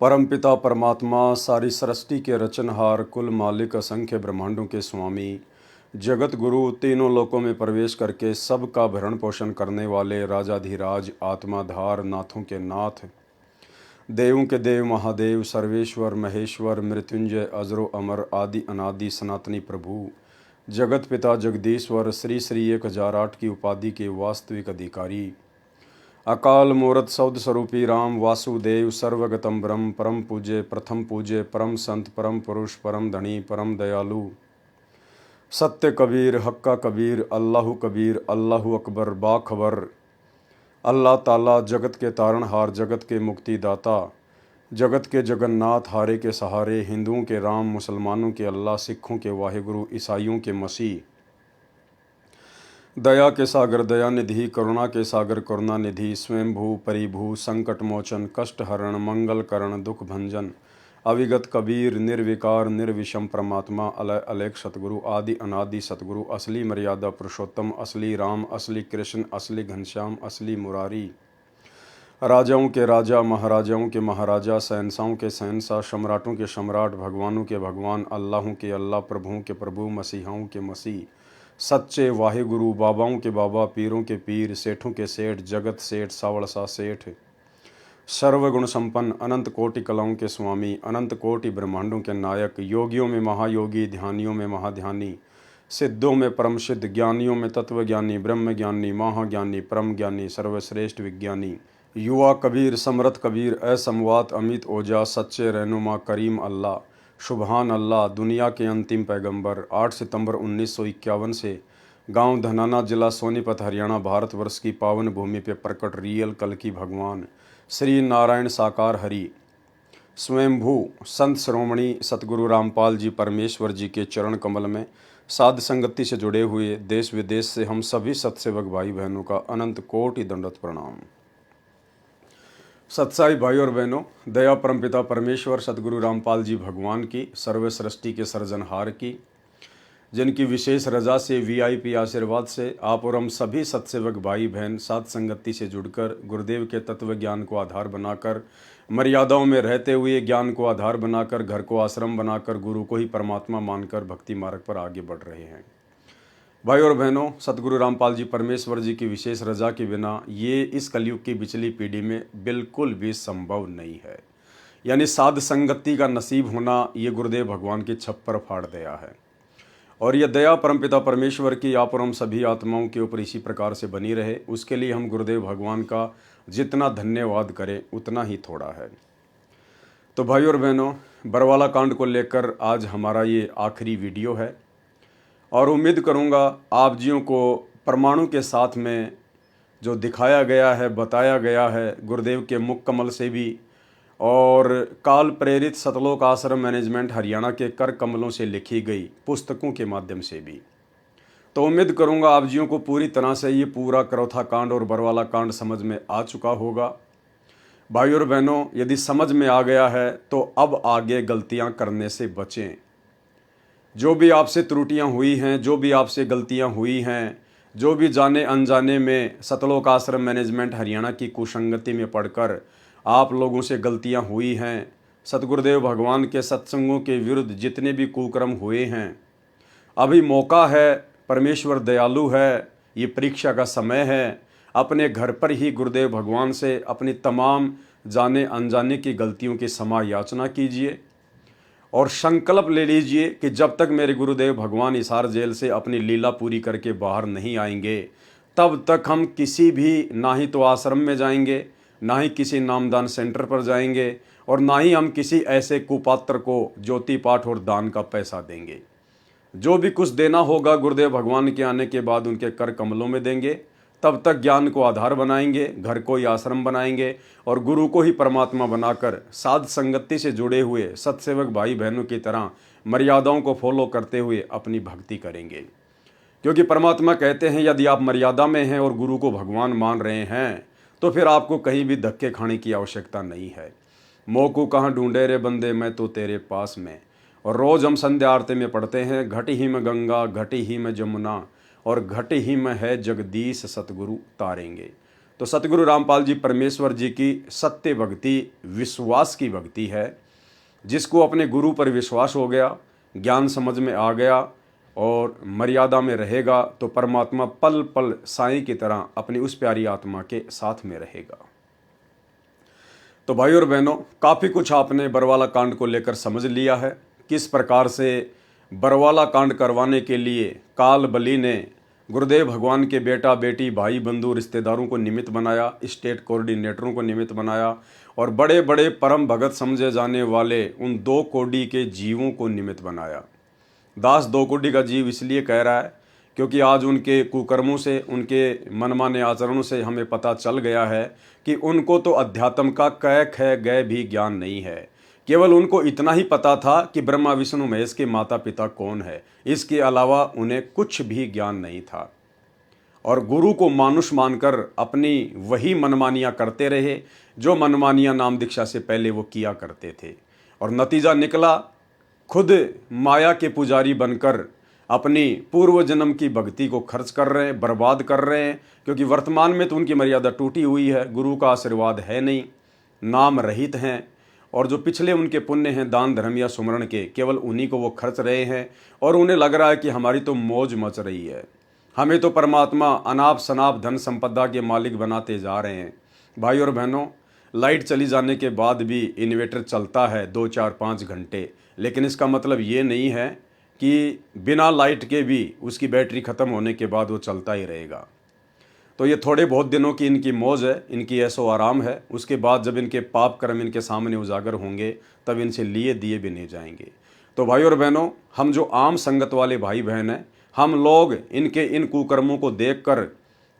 परमपिता परमात्मा सारी सृष्टि के रचनहार, कुल मालिक, असंख्य ब्रह्मांडों के स्वामी, जगत गुरु, तीनों लोकों में प्रवेश करके सबका भरण पोषण करने वाले राजाधिराज, आत्माधार, नाथों के नाथ, देवों के देव, महादेव, सर्वेश्वर, महेश्वर, मृत्युंजय, अजरो अमर, आदि अनादि सनातनी प्रभु, जगत पिता जगदीश्वर, श्री श्री 1008 की उपाधि के वास्तविक अधिकारी, अकाल मूर्त शब्द स्वरूपी राम वासुदेव, सर्वगतम ब्रह्म, परम पूज्य, प्रथम पूज्य, परम संत, परम पुरुष, परम धनी, परम दयालु, सत्य कबीर, हक्का कबीर, अल्लाहु कबीर, अल्लाहु अकबर, बाखबर, अल्लाह ताला, जगत के तारणहार, जगत के मुक्तिदाता, जगत के जगन्नाथ, हारे के सहारे, हिंदुओं के राम, मुसलमानों के अल्लाह, सिखों के वाहिगुरु, ईसाइयों के मसीह, दया के सागर दयानिधि, करुणा के सागर करुणानिधि, स्वयंभू परिभू, संकट मोचन, कष्ट हरण, मंगल करण, दुख भंजन, अविगत कबीर, निर्विकार निर्विषम परमात्मा, अलय अलेख सतगुरु, आदि अनादि सतगुरु, असली मर्यादा पुरुषोत्तम, असली राम, असली कृष्ण, असली घनश्याम, असली मुरारी, राजाओं के राजा, महाराजाओं के महाराजा, शहंशाहों के शहंशाह, सम्राटों के सम्राट, भगवानों के भगवान, अल्लाहों के अल्लाह, प्रभुओं के प्रभु, मसीहाओं के मसीह, सच्चे वाहिगुरु, बाबाओं के बाबा, पीरों के पीर, सेठों के सेठ, जगत सेठ, सावड़सा सेठ, सर्वगुण संपन्न, अनंत कोटि कलाओं के स्वामी, अनंत कोटि ब्रह्मांडों के नायक, योगियों में महायोगी, ध्यानियों में महाध्यानी, सिद्धों में परम सिद्ध, ज्ञानियों में तत्वज्ञानी, ब्रह्म ज्ञानी, महाज्ञानी, परम ज्ञानी, सर्वश्रेष्ठ विज्ञानी, युवा कबीर, समरथ कबीर, असमवात अमित ओजा, सच्चे रहनुमा, करीम अल्लाह, सुबहान अल्लाह, दुनिया के अंतिम पैगंबर, 8 सितंबर 1951 से गांव धनाना, जिला सोनीपत, हरियाणा, भारतवर्ष की पावन भूमि पे प्रकट रियल कल की भगवान श्री नारायण साकार हरि स्वयंभू संत श्रोमणी सतगुरु रामपाल जी परमेश्वर जी के चरण कमल में साध संगति से जुड़े हुए देश विदेश से हम सभी सत्सेवक भाई बहनों का अनंत कोटि दंडवत प्रणाम। सत्साई भाई और बहनों, दया परमपिता परमेश्वर सतगुरु रामपाल जी भगवान की, सर्व सृष्टि के सर्जनहार की, जिनकी विशेष रजा से, वीआईपी आशीर्वाद से आप और हम सभी सत्सेवक भाई बहन साध संगति से जुड़कर गुरुदेव के तत्व ज्ञान को आधार बनाकर, मर्यादाओं में रहते हुए ज्ञान को आधार बनाकर, घर को आश्रम बनाकर, गुरु को ही परमात्मा मानकर भक्ति मार्ग पर आगे बढ़ रहे हैं। भाई और बहनों, सतगुरु रामपाल जी परमेश्वर जी की विशेष रजा के बिना ये इस कलयुग की पिछली पीढ़ी में बिल्कुल भी संभव नहीं है। यानी साध संगति का नसीब होना ये गुरुदेव भगवान की छप्पर फाड़ दया है। और यह दया परमपिता परमेश्वर की आप और हम सभी आत्माओं के ऊपर इसी प्रकार से बनी रहे, उसके लिए हम गुरुदेव भगवान का जितना धन्यवाद करें उतना ही थोड़ा है। तो भाई और बहनों, बरवाला कांड को लेकर आज हमारा ये आखिरी वीडियो है और उम्मीद करूँगा आप जियों को प्रमाणों के साथ में जो दिखाया गया है, बताया गया है गुरुदेव के मुख कमल से भी और काल प्रेरित सतलोक आश्रम मैनेजमेंट हरियाणा के कर कमलों से लिखी गई पुस्तकों के माध्यम से भी, तो उम्मीद करूंगा आप जियों को पूरी तरह से ये पूरा करौथा कांड और बरवाला कांड समझ में आ चुका होगा। भाई और बहनों, यदि समझ में आ गया है तो अब आगे गलतियां करने से बचें। जो भी आपसे त्रुटियां हुई हैं, जो भी आपसे गलतियां हुई हैं, जो भी जाने अनजाने में सतलोक आश्रम मैनेजमेंट हरियाणा की कुसंगति में पढ़कर आप लोगों से गलतियां हुई हैं, सतगुरुदेव भगवान के सत्संगों के विरुद्ध जितने भी कुकर्म हुए हैं, अभी मौका है, परमेश्वर दयालु है, ये परीक्षा का समय है। अपने घर पर ही गुरुदेव भगवान से अपनी तमाम जाने अनजाने की गलतियों की क्षमा याचना कीजिए और संकल्प ले लीजिए कि जब तक मेरे गुरुदेव भगवान हिसार जेल से अपनी लीला पूरी करके बाहर नहीं आएंगे, तब तक हम किसी भी ना ही तो आश्रम में जाएंगे, ना ही किसी नामदान सेंटर पर जाएंगे और ना ही हम किसी ऐसे कुपात्र को ज्योति पाठ और दान का पैसा देंगे। जो भी कुछ देना होगा गुरुदेव भगवान के आने के बाद उनके कर कमलों में देंगे। तब तक ज्ञान को आधार बनाएंगे, घर को ही आश्रम बनाएंगे और गुरु को ही परमात्मा बनाकर साध संगति से जुड़े हुए सत्सेवक भाई बहनों की तरह मर्यादाओं को फॉलो करते हुए अपनी भक्ति करेंगे। क्योंकि परमात्मा कहते हैं यदि आप मर्यादा में हैं और गुरु को भगवान मान रहे हैं तो फिर आपको कहीं भी धक्के खाने की आवश्यकता नहीं है। मोकू कहाँ ढूंढे रे बंदे, मैं तो तेरे पास में। और रोज हम संध्या आरती में पढ़ते हैं, घट ही में गंगा, घट ही में जमुना और घट ही में है जगदीश सतगुरु तारेंगे। तो सतगुरु रामपाल जी परमेश्वर जी की सत्य भक्ति विश्वास की भक्ति है। जिसको अपने गुरु पर विश्वास हो गया, ज्ञान समझ में आ गया और मर्यादा में रहेगा तो परमात्मा पल पल साईं की तरह अपनी उस प्यारी आत्मा के साथ में रहेगा। तो भाई और बहनों, काफ़ी कुछ आपने बरवाला कांड को लेकर समझ लिया है। किस प्रकार से बरवाला कांड करवाने के लिए काल बली ने गुरुदेव भगवान के बेटा बेटी भाई बंधु रिश्तेदारों को निमित्त बनाया, स्टेट कोऑर्डिनेटरों को निमित्त बनाया और बड़े बड़े परम भगत समझे जाने वाले उन 2 कोड़ी के जीवों को निमित्त बनाया। दास 2 कोड़ी का जीव इसलिए कह रहा है क्योंकि आज उनके कुकर्मों से, उनके मनमाने आचरणों से हमें पता चल गया है कि उनको तो अध्यात्म का क ख ग भी ज्ञान नहीं है। केवल उनको इतना ही पता था कि ब्रह्मा विष्णु महेश के माता पिता कौन है, इसके अलावा उन्हें कुछ भी ज्ञान नहीं था। और गुरु को मानुष मानकर अपनी वही मनमानियाँ करते रहे जो मनमानियाँ नाम दीक्षा से पहले वो किया करते थे। और नतीजा निकला, खुद माया के पुजारी बनकर अपनी पूर्व जन्म की भक्ति को खर्च कर रहे हैं, बर्बाद कर रहे हैं। क्योंकि वर्तमान में तो उनकी मर्यादा टूटी हुई है, गुरु का आशीर्वाद है नहीं, नाम रहित हैं और जो पिछले उनके पुण्य हैं दान धर्म या सुमरण के, केवल उन्हीं को वो खर्च रहे हैं और उन्हें लग रहा है कि हमारी तो मौज मच रही है, हमें तो परमात्मा अनाप शनाप धन संपदा के मालिक बनाते जा रहे हैं। भाई और बहनों, लाइट चली जाने के बाद भी इन्वर्टर चलता है 2, 4, 5 घंटे, लेकिन इसका मतलब ये नहीं है कि बिना लाइट के भी उसकी बैटरी ख़त्म होने के बाद वो चलता ही रहेगा। तो ये थोड़े बहुत दिनों की इनकी मौज है, इनकी ऐसो आराम है। उसके बाद जब इनके पाप कर्म इनके सामने उजागर होंगे तब इनसे लिए दिए भी नहीं जाएंगे। तो भाई और बहनों, हम जो आम संगत वाले भाई बहन हैं, हम लोग इनके इन कुकर्मों को देखकर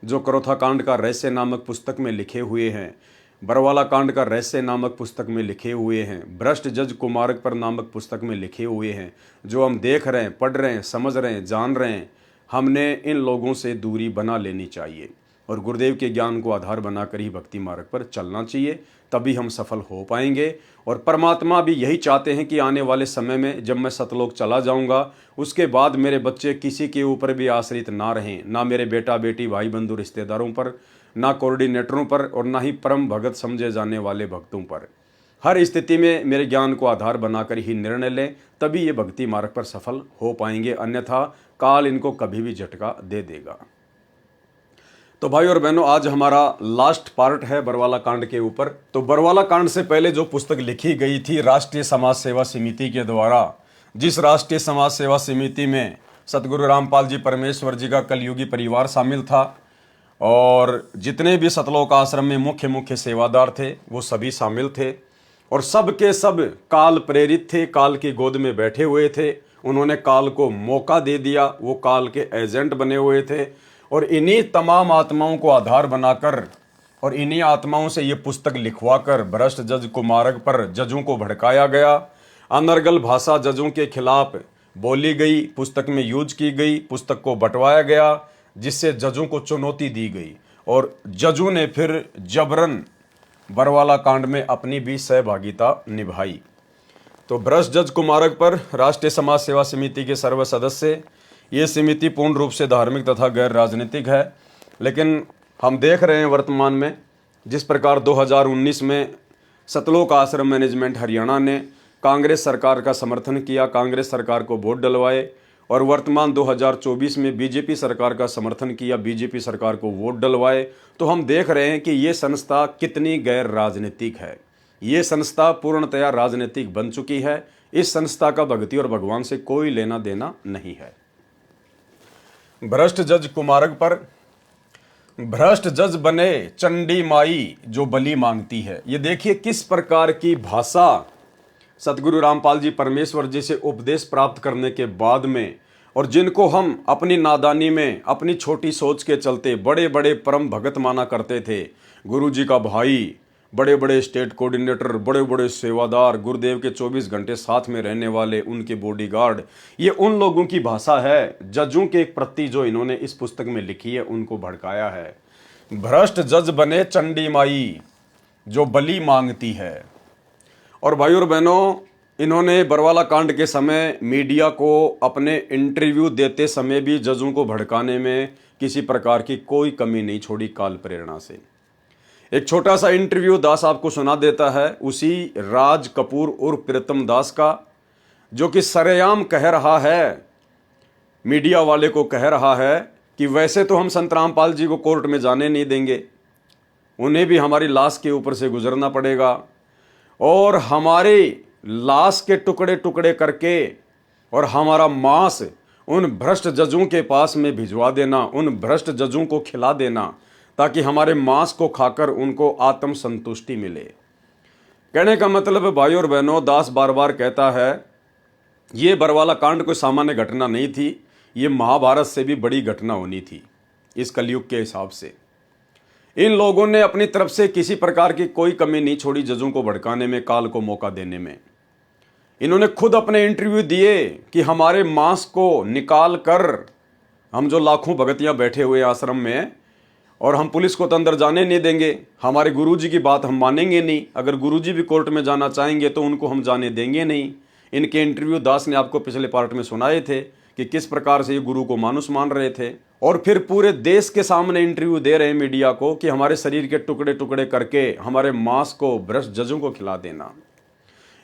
जो करोथा कांड का रहस्य नामक पुस्तक में लिखे हुए हैं, बरवाला कांड का रहस्य नामक पुस्तक में लिखे हुए हैं, भ्रष्ट जज कुमारक पर नामक पुस्तक में लिखे हुए हैं, जो हम देख रहे हैं, पढ़ रहे हैं, समझ रहे हैं, जान रहे हैं, हमने इन लोगों से दूरी बना लेनी चाहिए और गुरुदेव के ज्ञान को आधार बनाकर ही भक्ति मार्ग पर चलना चाहिए। तभी हम सफल हो पाएंगे। और परमात्मा भी यही चाहते हैं कि आने वाले समय में जब मैं सतलोक चला जाऊंगा, उसके बाद मेरे बच्चे किसी के ऊपर भी आश्रित ना रहें, ना मेरे बेटा बेटी भाई बंधु रिश्तेदारों पर, ना कोऑर्डिनेटरों पर और ना ही परम भगत समझे जाने वाले भक्तों पर। हर स्थिति में मेरे ज्ञान को आधार बनाकर ही निर्णय लें, तभी ये भक्ति मार्ग पर सफल हो पाएंगे, अन्यथा काल इनको कभी भी झटका दे देगा। तो भाई और बहनों, आज हमारा लास्ट पार्ट है बरवाला कांड के ऊपर। तो बरवाला कांड से पहले जो पुस्तक लिखी गई थी राष्ट्रीय समाज सेवा समिति के द्वारा, जिस राष्ट्रीय समाज सेवा समिति में सतगुरु रामपाल जी परमेश्वर जी का कलयुगी परिवार शामिल था और जितने भी सतलोक आश्रम में मुख्य मुख्य सेवादार थे वो सभी शामिल थे और सब के सब काल प्रेरित थे, काल की गोद में बैठे हुए थे। उन्होंने काल को मौका दे दिया, वो काल के एजेंट बने हुए थे और इन्हीं तमाम आत्माओं को आधार बनाकर और इन्हीं आत्माओं से ये पुस्तक लिखवाकर भ्रष्ट जज कुमारक पर जजों को भड़काया गया। अनर्गल भाषा जजों के खिलाफ बोली गई, पुस्तक में यूज की गई, पुस्तक को बंटवाया गया, जिससे जजों को चुनौती दी गई और जजों ने फिर जबरन बरवाला कांड में अपनी भी सहभागिता निभाई। तो भ्रष्ट जज कुमारक पर राष्ट्रीय समाज सेवा समिति के सर्व सदस्य, ये समिति पूर्ण रूप से धार्मिक तथा गैर राजनीतिक है। लेकिन हम देख रहे हैं वर्तमान में जिस प्रकार 2019 में सतलोक आश्रम मैनेजमेंट हरियाणा ने कांग्रेस सरकार का समर्थन किया, कांग्रेस सरकार को वोट डलवाए और वर्तमान 2024 में बीजेपी सरकार का समर्थन किया, बीजेपी सरकार को वोट डलवाए, तो हम देख रहे हैं कि ये संस्था कितनी गैर राजनीतिक है। ये संस्था पूर्णतया राजनीतिक बन चुकी है। इस संस्था का भक्ति और भगवान से कोई लेना देना नहीं है। भ्रष्ट जज कुमारक पर भ्रष्ट जज बने चंडी माई जो बलि मांगती है। ये देखिए किस प्रकार की भाषा सतगुरु रामपाल जी परमेश्वर जी से उपदेश प्राप्त करने के बाद में, और जिनको हम अपनी नादानी में अपनी छोटी सोच के चलते बड़े बड़े परम भगत माना करते थे, गुरु जी का भाई, बड़े बड़े स्टेट कोऑर्डिनेटर, बड़े बड़े सेवादार, गुरुदेव के 24 घंटे साथ में रहने वाले उनके बॉडीगार्ड, ये उन लोगों की भाषा है जजों के प्रति जो इन्होंने इस पुस्तक में लिखी है, उनको भड़काया है। भ्रष्ट जज बने चंडी माई जो बलि मांगती है। और भाई और बहनों, इन्होंने बरवाला कांड के समय मीडिया को अपने इंटरव्यू देते समय भी जजों को भड़काने में किसी प्रकार की कोई कमी नहीं छोड़ी काल प्रेरणा से। एक छोटा सा इंटरव्यू दास आपको सुना देता है उसी राज कपूर उर्फ प्रीतम दास का, जो कि सरेआम कह रहा है, मीडिया वाले को कह रहा है कि वैसे तो हम संत रामपाल जी को कोर्ट में जाने नहीं देंगे, उन्हें भी हमारी लाश के ऊपर से गुजरना पड़ेगा और हमारी लाश के टुकड़े टुकड़े करके और हमारा मांस उन भ्रष्ट जजों के पास में भिजवा देना, उन भ्रष्ट जजों को खिला देना, ताकि हमारे मांस को खाकर उनको आत्म संतुष्टि मिले। कहने का मतलब भाई और बहनों, दास बार बार कहता है ये बरवाला कांड कोई सामान्य घटना नहीं थी, ये महाभारत से भी बड़ी घटना होनी थी इस कलयुग के हिसाब से। इन लोगों ने अपनी तरफ से किसी प्रकार की कोई कमी नहीं छोड़ी जजों को भड़काने में, काल को मौका देने में। इन्होंने खुद अपने इंटरव्यू दिए कि हमारे मांस को निकाल कर हम जो लाखों भगतियां बैठे हुए आश्रम में, और हम पुलिस को तो अंदर जाने नहीं देंगे, हमारे गुरुजी की बात हम मानेंगे नहीं, अगर गुरुजी भी कोर्ट में जाना चाहेंगे तो उनको हम जाने देंगे नहीं। इनके इंटरव्यू दास ने आपको पिछले पार्ट में सुनाए थे कि किस प्रकार से ये गुरु को मानुस मान रहे थे, और फिर पूरे देश के सामने इंटरव्यू दे रहे हैं मीडिया को कि हमारे शरीर के टुकड़े टुकड़े करके हमारे मांस को भ्रष्ट जजों को खिला देना।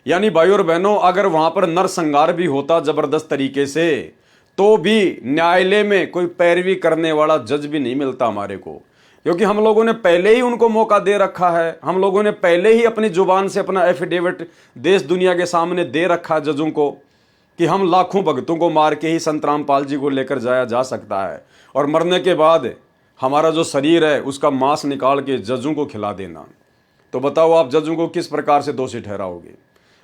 यानी भाई और बहनों, अगर वहां पर नरसंहार भी होता जबरदस्त तरीके से, तो भी न्यायालय में कोई पैरवी करने वाला जज भी नहीं मिलता हमारे को, क्योंकि हम लोगों ने पहले ही उनको मौका दे रखा है। हम लोगों ने पहले ही अपनी जुबान से अपना एफिडेविट देश दुनिया के सामने दे रखा है जजों को कि हम लाखों भक्तों को मार के ही संत रामपाल जी को लेकर जाया जा सकता है, और मरने के बाद हमारा जो शरीर है उसका मांस निकाल के जजों को खिला देना। तो बताओ आप जजों को किस प्रकार से दोषी ठहराओगे?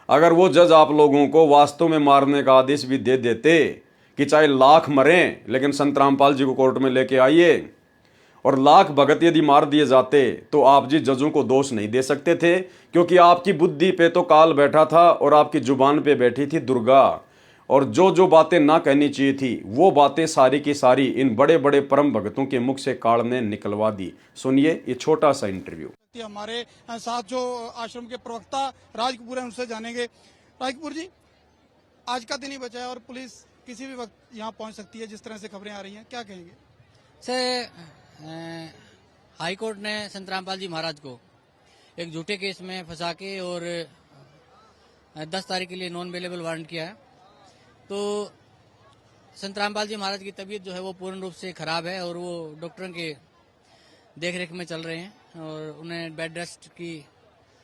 अगर वो जज आप लोगों को वास्तव में मारने का आदेश भी दे देते कि चाहे लाख मरें लेकिन संत रामपाल जी को कोर्ट में लेके आइए, और लाख भगत यदि मार दिए जाते, तो आप जी जजों को दोष नहीं दे सकते थे, क्योंकि आपकी बुद्धि पे तो काल बैठा था और आपकी जुबान पे बैठी थी दुर्गा, और जो जो बातें ना कहनी चाहिए थी वो बातें सारी की सारी इन बड़े बड़े परम भक्तों के मुख से काल ने निकलवा दी। सुनिए ये छोटा सा इंटरव्यू। हमारे साथ जो आश्रम के प्रवक्ता राज कपूर हैं उनसे जानेंगे। राज कपूर जी, आज का दिन ही बचा है और पुलिस किसी भी वक्त यहाँ पहुँच सकती है, जिस तरह से खबरें आ रही हैं, क्या कहेंगे? सर, हाई कोर्ट ने संत रामपाल जी महाराज को एक झूठे केस में फंसा के और 10 तारीख के लिए नॉन अवेलेबल वारंट किया है। तो संत रामपाल जी महाराज की तबीयत जो है वो पूर्ण रूप से खराब है और वो डॉक्टरों के देखरेख में चल रहे हैं और उन्हें बेड रेस्ट की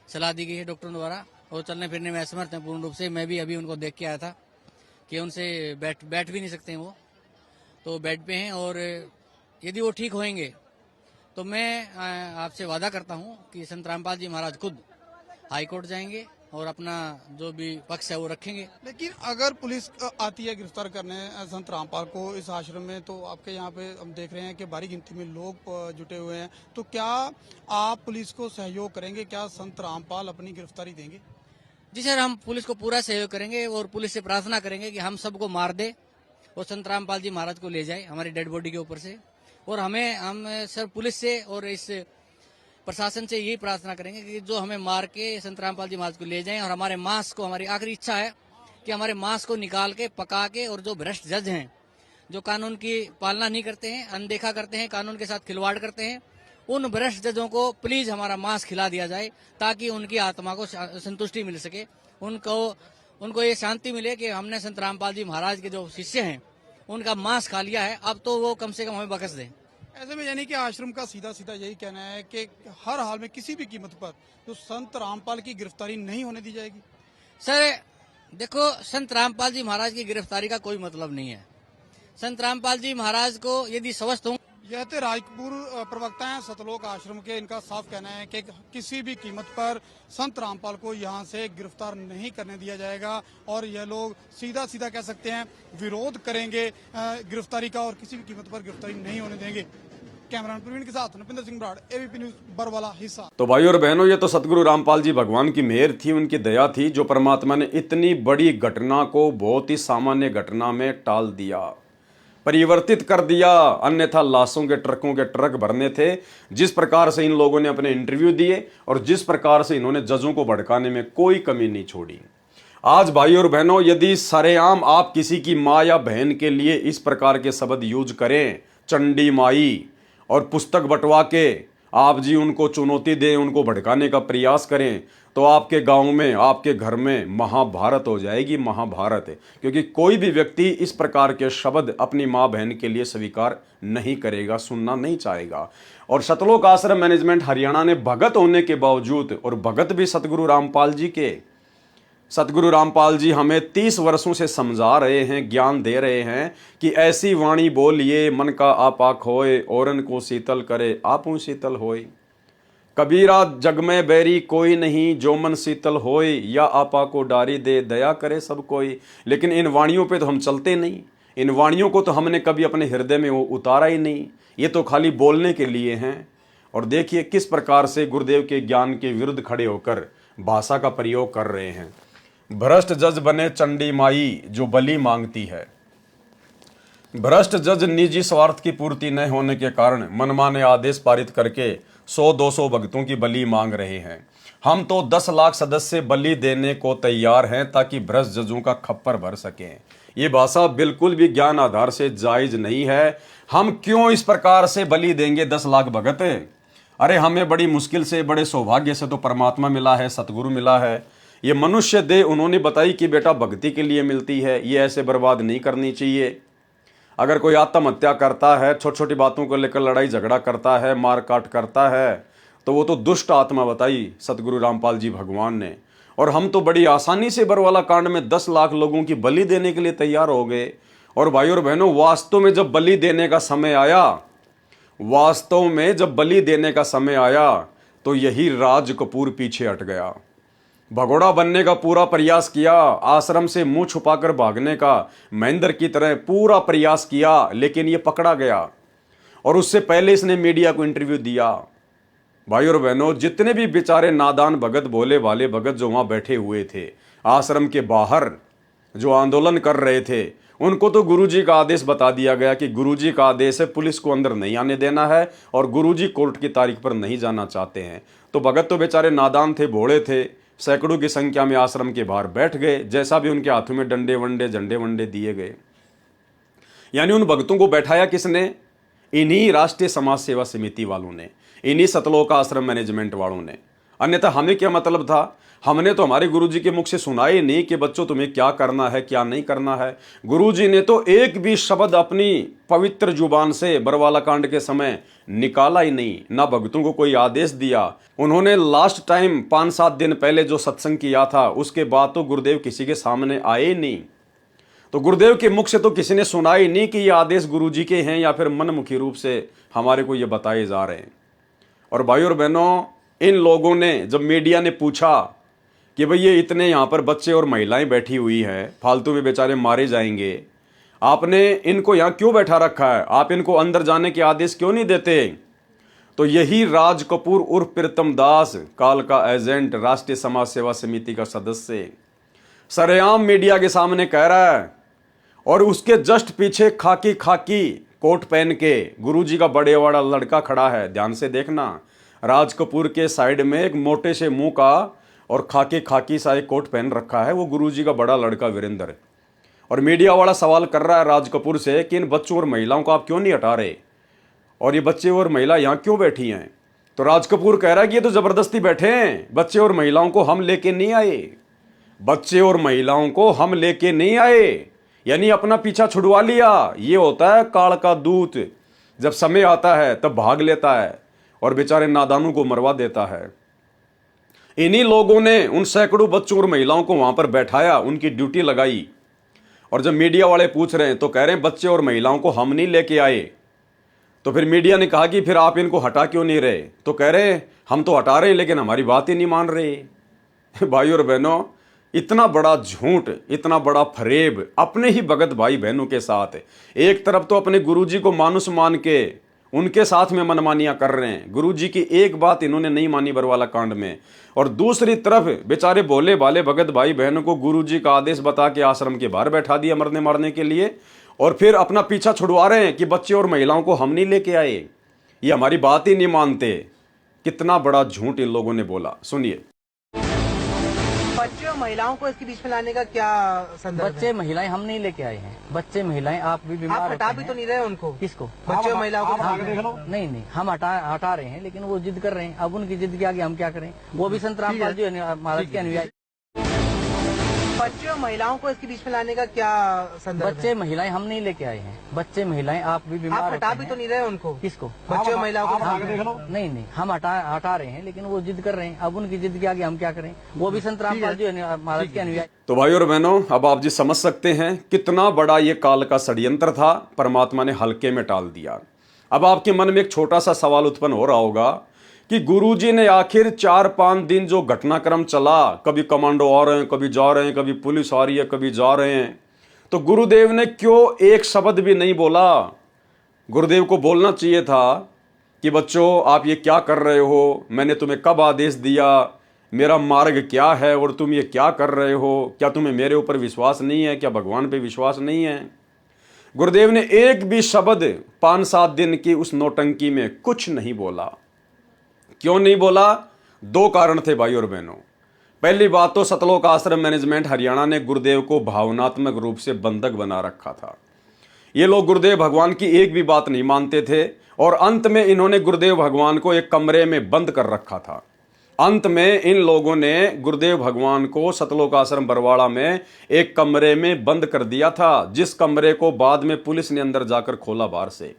सलाह दी गई है डॉक्टरों द्वारा, और चलने फिरने में असमर्थ हैं पूर्ण रूप से। मैं भी अभी उनको देख के आया था कि उनसे बैठ भी नहीं सकते हैं, वो तो बेड पे हैं, और यदि वो ठीक होंगे तो मैं आपसे वादा करता हूं कि संत रामपाल जी महाराज खुद हाई कोर्ट जाएंगे और अपना जो भी पक्ष है वो रखेंगे। लेकिन अगर पुलिस आती है गिरफ्तार करने संत रामपाल को इस आश्रम में, तो आपके यहाँ पे हम देख रहे हैं कि भारी गिनती में लोग जुटे हुए हैं, तो क्या आप पुलिस को सहयोग करेंगे? क्या संत रामपाल अपनी गिरफ्तारी देंगे? जी सर, हम पुलिस को पूरा सहयोग करेंगे और पुलिस से प्रार्थना करेंगे कि हम सबको मार दे और संत रामपाल जी महाराज को ले जाए हमारी डेड बॉडी के ऊपर से। और हम सर पुलिस से और इस प्रशासन से यही प्रार्थना करेंगे कि जो हमें मार के संत रामपाल जी महाराज को ले जाएं, और हमारे मांस को, हमारी आखिरी इच्छा है कि हमारे मांस को निकाल के पका के, और जो भ्रष्ट जज हैं जो कानून की पालना नहीं करते हैं, अनदेखा करते हैं, कानून के साथ खिलवाड़ करते हैं, उन भ्रष्ट जजों को प्लीज हमारा मांस खिला दिया जाए, ताकि उनकी आत्मा को संतुष्टि मिल सके, उनको ये शांति मिले कि हमने संत रामपाल जी महाराज के जो शिष्य हैं उनका मांस खा लिया है, अब तो वो कम से कम हमें बख्श दें। ऐसे में यानी कि आश्रम का सीधा सीधा यही कहना है कि हर हाल में किसी भी कीमत पर जो संत रामपाल की गिरफ्तारी नहीं होने दी जाएगी। सर देखो, संत रामपाल जी महाराज की गिरफ्तारी का कोई मतलब नहीं है। संत रामपाल जी महाराज को यदि स्वस्थ हों। यह थे राज कपूर, प्रवक्ता हैं सतलोक आश्रम के। इनका साफ कहना है कि किसी भी कीमत पर संत रामपाल को यहां से गिरफ्तार नहीं करने दिया जाएगा, और यह लोग सीधा सीधा कह सकते हैं विरोध करेंगे गिरफ्तारी का, और किसी भी कीमत पर गिरफ्तारी नहीं होने देंगे। कैमरामैन प्रवीण के साथ नपिंदर सिंह ब्राड़, एबीपी न्यूज, बरवाला हिस्सा। तो भाई और बहनों, ये तो सतगुरु रामपाल जी भगवान की मेहर थी, उनकी दया थी, जो परमात्मा ने इतनी बड़ी घटना को बहुत ही सामान्य घटना में टाल दिया, परिवर्तित कर दिया। अन्यथा लाशों के ट्रक भरने थे। जिस प्रकार से इन लोगों ने अपने इंटरव्यू दिए और जिस प्रकार से इन्होंने जजों को भड़काने में कोई कमी नहीं छोड़ी। आज भाई और बहनों, यदि सरेआम आप किसी की माँ या बहन के लिए इस प्रकार के शब्द यूज करें, चंडी माई, और पुस्तक बंटवा के आप जी उनको चुनौती दें, उनको भड़काने का प्रयास करें, तो आपके गांव में, आपके घर में महाभारत हो जाएगी, महाभारत। क्योंकि कोई भी व्यक्ति इस प्रकार के शब्द अपनी माँ बहन के लिए स्वीकार नहीं करेगा, सुनना नहीं चाहेगा। और सतलोक आश्रम मैनेजमेंट हरियाणा ने भगत होने के बावजूद, और भगत भी सतगुरु रामपाल जी के, सतगुरु रामपाल जी हमें 30 वर्षों से समझा रहे हैं, ज्ञान दे रहे हैं कि ऐसी वाणी बोलिए मन का आपा खोए, औरन को शीतल करे आपू शीतल होए। कबीरा जग में बैरी कोई नहीं, जो मन शीतल होए, या आपा को डारी दे दया करे सब कोई। लेकिन इन वाणियों पे तो हम चलते नहीं, इन वाणियों को तो हमने कभी अपने हृदय में उतारा ही नहीं, ये तो खाली बोलने के लिए हैं। और देखिए किस प्रकार से गुरुदेव के ज्ञान के विरुद्ध खड़े होकर भाषा का प्रयोग कर रहे हैं। भ्रष्ट जज बने चंडी माई जो बलि मांगती है। भ्रष्ट जज निजी स्वार्थ की पूर्ति न होने के कारण मनमाने आदेश पारित करके 100-200 भक्तों की बलि मांग रहे हैं। हम तो 10 लाख सदस्य बलि देने को तैयार हैं ताकि भ्रष्ट जजों का खप्पर भर सकें। ये भाषा बिल्कुल भी ज्ञान आधार से जायज नहीं है। हम क्यों इस प्रकार से बलि देंगे 10 लाख भगत? अरे हमें बड़ी मुश्किल से, बड़े सौभाग्य से तो परमात्मा मिला है, सतगुरु मिला है। ये मनुष्य देह उन्होंने बताई कि बेटा भक्ति के लिए मिलती है, ये ऐसे बर्बाद नहीं करनी चाहिए। अगर कोई आत्महत्या करता है, छोटी छोटी बातों को लेकर लड़ाई झगड़ा करता है, मार काट करता है, तो वो तो दुष्ट आत्मा बताई सतगुरु रामपाल जी भगवान ने। और हम तो बड़ी आसानी से बरवाला कांड में 10 लाख लोगों की बलि देने के लिए तैयार हो गए। और भाई और बहनों, वास्तव में जब बलि देने का समय आया, वास्तव में जब बलि देने का समय आया, तो यही राज कपूर पीछे हट गया। भगोड़ा बनने का पूरा प्रयास किया, आश्रम से मुंह छुपाकर भागने का महेंद्र की तरह पूरा प्रयास किया, लेकिन ये पकड़ा गया। और उससे पहले इसने मीडिया को इंटरव्यू दिया। भाई और बहनों, जितने भी बेचारे नादान भगत, भोले वाले भगत जो वहां बैठे हुए थे आश्रम के बाहर, जो आंदोलन कर रहे थे, उनको तो गुरुजी का आदेश बता दिया गया कि गुरुजी का आदेश है, पुलिस को अंदर नहीं आने देना है, और गुरुजी कोर्ट की तारीख पर नहीं जाना चाहते हैं। तो भगत तो बेचारे नादान थे, भोले थे, सैकड़ों की संख्या में आश्रम के बाहर बैठ गए, जैसा भी उनके हाथों में डंडे वंडे, झंडे वंडे दिए गए। यानी उन भक्तों को बैठाया किसने? इन्हीं राष्ट्रीय समाज सेवा समिति वालों ने, इन्हीं सतलोक आश्रम मैनेजमेंट वालों ने। अन्यथा हमें क्या मतलब था? हमने तो हमारे गुरुजी के मुख से सुना ही नहीं कि बच्चों तुम्हें क्या करना है, क्या नहीं करना है। गुरुजी ने तो एक भी शब्द अपनी पवित्र जुबान से बरवाला कांड के समय निकाला ही नहीं, ना भक्तों को कोई आदेश दिया। उन्होंने लास्ट टाइम 5-7 दिन पहले जो सत्संग किया था, उसके बाद तो गुरुदेव किसी के सामने आए ही नहीं। तो गुरुदेव के मुख से तो किसी ने सुना ही नहीं कि ये आदेश गुरुजी के हैं या फिर मनमुखी रूप से हमारे को ये बताए जा रहे हैं। और भाई और बहनों, इन लोगों ने, जब मीडिया ने पूछा कि भाई ये इतने यहाँ पर बच्चे और महिलाएं बैठी हुई है, फालतू में बेचारे मारे जाएंगे, आपने इनको यहाँ क्यों बैठा रखा है, आप इनको अंदर जाने के आदेश क्यों नहीं देते? तो यही राज कपूर उर्फ प्रीतम दास, काल का एजेंट, राष्ट्रीय समाज सेवा समिति का सदस्य, सरेआम मीडिया के सामने कह रहा है। और उसके जस्ट पीछे खाकी कोट पहन के गुरुजी का बड़े बड़ा लड़का खड़ा है। ध्यान से देखना, राज कपूर के साइड में एक मोटे से मुंह का और खाकी सा एक कोट पहन रखा है, वो गुरुजी का बड़ा लड़का वीरेंद्र। और मीडिया वाला सवाल कर रहा है राज कपूर से कि इन बच्चों और महिलाओं को आप क्यों नहीं हटा रहे, और ये बच्चे और महिला यहाँ क्यों बैठी हैं? तो राज कपूर कह रहा है कि ये तो जबरदस्ती बैठे हैं, बच्चे और महिलाओं को हम लेके नहीं आए, बच्चे और महिलाओं को हम लेके नहीं आए, यानी अपना पीछा छुड़वा लिया। ये होता है काल का दूत, जब समय आता है तब भाग लेता है और बेचारे नादानों को मरवा देता है। इन्हीं लोगों ने उन सैकड़ों बच्चों और महिलाओं को वहां पर बैठाया, उनकी ड्यूटी लगाई। और जब मीडिया वाले पूछ रहे हैं तो कह रहे हैं बच्चे और महिलाओं को हम नहीं लेके आए। तो फिर मीडिया ने कहा कि फिर आप इनको हटा क्यों नहीं रहे? तो कह रहे हम तो हटा रहे हैं लेकिन हमारी बात ही नहीं मान रहे। भाई और बहनों, इतना बड़ा झूठ, इतना बड़ा फरेब अपने ही भगत भाई बहनों के साथ। एक तरफ तो अपने गुरुजी को मानुस मान के उनके साथ में मनमानियां कर रहे हैं, गुरुजी की एक बात इन्होंने नहीं मानी बरवाला कांड में, और दूसरी तरफ बेचारे भोले भाले भगत भाई बहनों को गुरुजी का आदेश बता के आश्रम के बाहर बैठा दिया मरने मारने के लिए, और फिर अपना पीछा छुड़वा रहे हैं कि बच्चे और महिलाओं को हम नहीं लेके आए, ये हमारी बात ही नहीं मानते। कितना बड़ा झूठ इन लोगों ने बोला, सुनिए। बच्चों और महिलाओं को इसके बीच में लाने का क्या संदर्भ बच्चे महिलाएं हम नहीं लेके आए हैं। बच्चे महिलाएं आप भी बीमार आप हटा होते भी हैं। तो नहीं रहे उनको, किसको? बच्चे और महिलाओं को नहीं नहीं, हम हटा रहे हैं, लेकिन वो जिद कर रहे हैं। अब उनकी जिद के आगे हम क्या करें? वो भी संत रामपाल जी महाराज के अनुयायी। बच्चे और महिलाओं को इसके बीच में लाने का क्या संदर्भ बच्चे महिलाएं हम नहीं लेके आए हैं। बच्चे महिलाएं आप भी बीमार आप होते हटा हैं। भी तो नहीं रहे उनको, किसको? बच्चे और महिलाओं को नहीं नहीं, हम हटा रहे हैं, लेकिन वो जिद कर रहे हैं। अब उनकी जिद के आगे हम क्या करें? वो भी संत रामपाल जी महाराज के अनुयायी। तो भाई और बहनों, अब आप जी समझ सकते हैं कितना बड़ा ये काल का षड्यंत्र था, परमात्मा ने हल्के में टाल दिया। अब आपके मन में एक छोटा सा सवाल उत्पन्न हो रहा होगा कि गुरुजी ने आखिर 4-5 दिन जो घटनाक्रम चला, कभी कमांडो आ रहे हैं, कभी जा रहे हैं, कभी पुलिस आ रही है, कभी जा रहे हैं, तो गुरुदेव ने क्यों एक शब्द भी नहीं बोला? गुरुदेव को बोलना चाहिए था कि बच्चों आप ये क्या कर रहे हो, मैंने तुम्हें कब आदेश दिया, मेरा मार्ग क्या है और तुम ये क्या कर रहे हो? क्या तुम्हें मेरे ऊपर विश्वास नहीं है? क्या भगवान पे विश्वास नहीं है? गुरुदेव ने एक भी शब्द 5-7 दिन की उस नौटंकी में कुछ नहीं बोला। क्यों नहीं बोला? 2 कारण थे भाई और बहनों। पहली बात तो सतलोक आश्रम मैनेजमेंट हरियाणा ने गुरुदेव को भावनात्मक रूप से बंधक बना रखा था। ये लोग गुरुदेव भगवान की एक भी बात नहीं मानते थे और अंत में इन्होंने गुरुदेव भगवान को एक कमरे में बंद कर रखा था। अंत में इन लोगों ने गुरुदेव भगवान को सतलोक आश्रम बरवाड़ा में एक कमरे में बंद कर दिया था, जिस कमरे को बाद में पुलिस ने अंदर जाकर खोला बाहर से।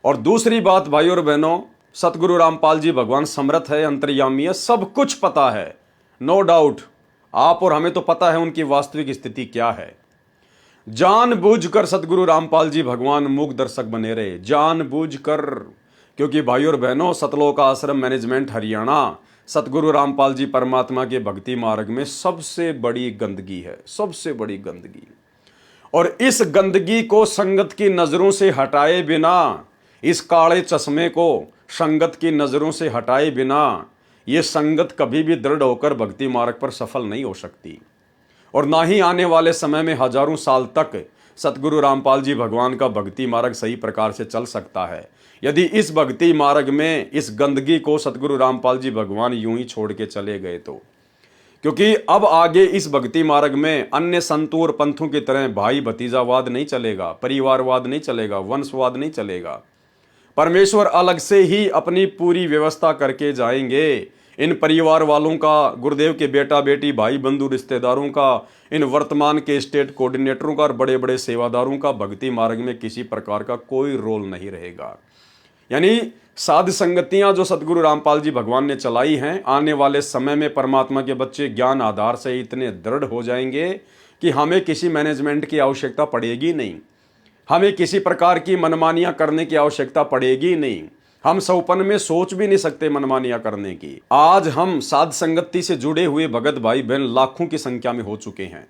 और दूसरी बात भाई और बहनों, सतगुरु रामपाल जी भगवान समर्थ है, अंतर्यामी है, सब कुछ पता है, नो डाउट। आप और हमें तो पता है उनकी वास्तविक स्थिति क्या है। जानबूझकर सतगुरु रामपाल जी भगवान मूक दर्शक बने रहे, जानबूझकर। क्योंकि भाई और बहनों, सतलोक आश्रम मैनेजमेंट हरियाणा सतगुरु रामपाल जी परमात्मा के भक्ति मार्ग में सबसे बड़ी गंदगी है, सबसे बड़ी गंदगी। और इस गंदगी को संगत की नजरों से हटाए बिना, इस काले चश्मे को संगत की नजरों से हटाए बिना, ये संगत कभी भी दृढ़ होकर भक्ति मार्ग पर सफल नहीं हो सकती। और ना ही आने वाले समय में हजारों साल तक सतगुरु रामपाल जी भगवान का भक्ति मार्ग सही प्रकार से चल सकता है, यदि इस भक्ति मार्ग में इस गंदगी को सतगुरु रामपाल जी भगवान यूं ही छोड़ के चले गए तो। क्योंकि अब आगे इस भक्ति मार्ग में अन्य संतों और पंथों की तरह भाई भतीजावाद नहीं चलेगा, परिवारवाद नहीं चलेगा, वंशवाद नहीं चलेगा। परमेश्वर अलग से ही अपनी पूरी व्यवस्था करके जाएंगे। इन परिवार वालों का, गुरुदेव के बेटा बेटी, भाई बंधु रिश्तेदारों का, इन वर्तमान के स्टेट कोऑर्डिनेटरों का और बड़े बड़े सेवादारों का भक्ति मार्ग में किसी प्रकार का कोई रोल नहीं रहेगा। यानी साध संगतियां जो सतगुरु रामपाल जी भगवान ने चलाई हैं, आने वाले समय में परमात्मा के बच्चे ज्ञान आधार से इतने दृढ़ हो जाएंगे कि हमें किसी मैनेजमेंट की आवश्यकता पड़ेगी नहीं, हमें किसी प्रकार की मनमानियां करने की आवश्यकता पड़ेगी नहीं। हम सौपन में सोच भी नहीं सकते मनमानियां करने की। आज हम साध संगति से जुड़े हुए भगत भाई बहन लाखों की संख्या में हो चुके हैं।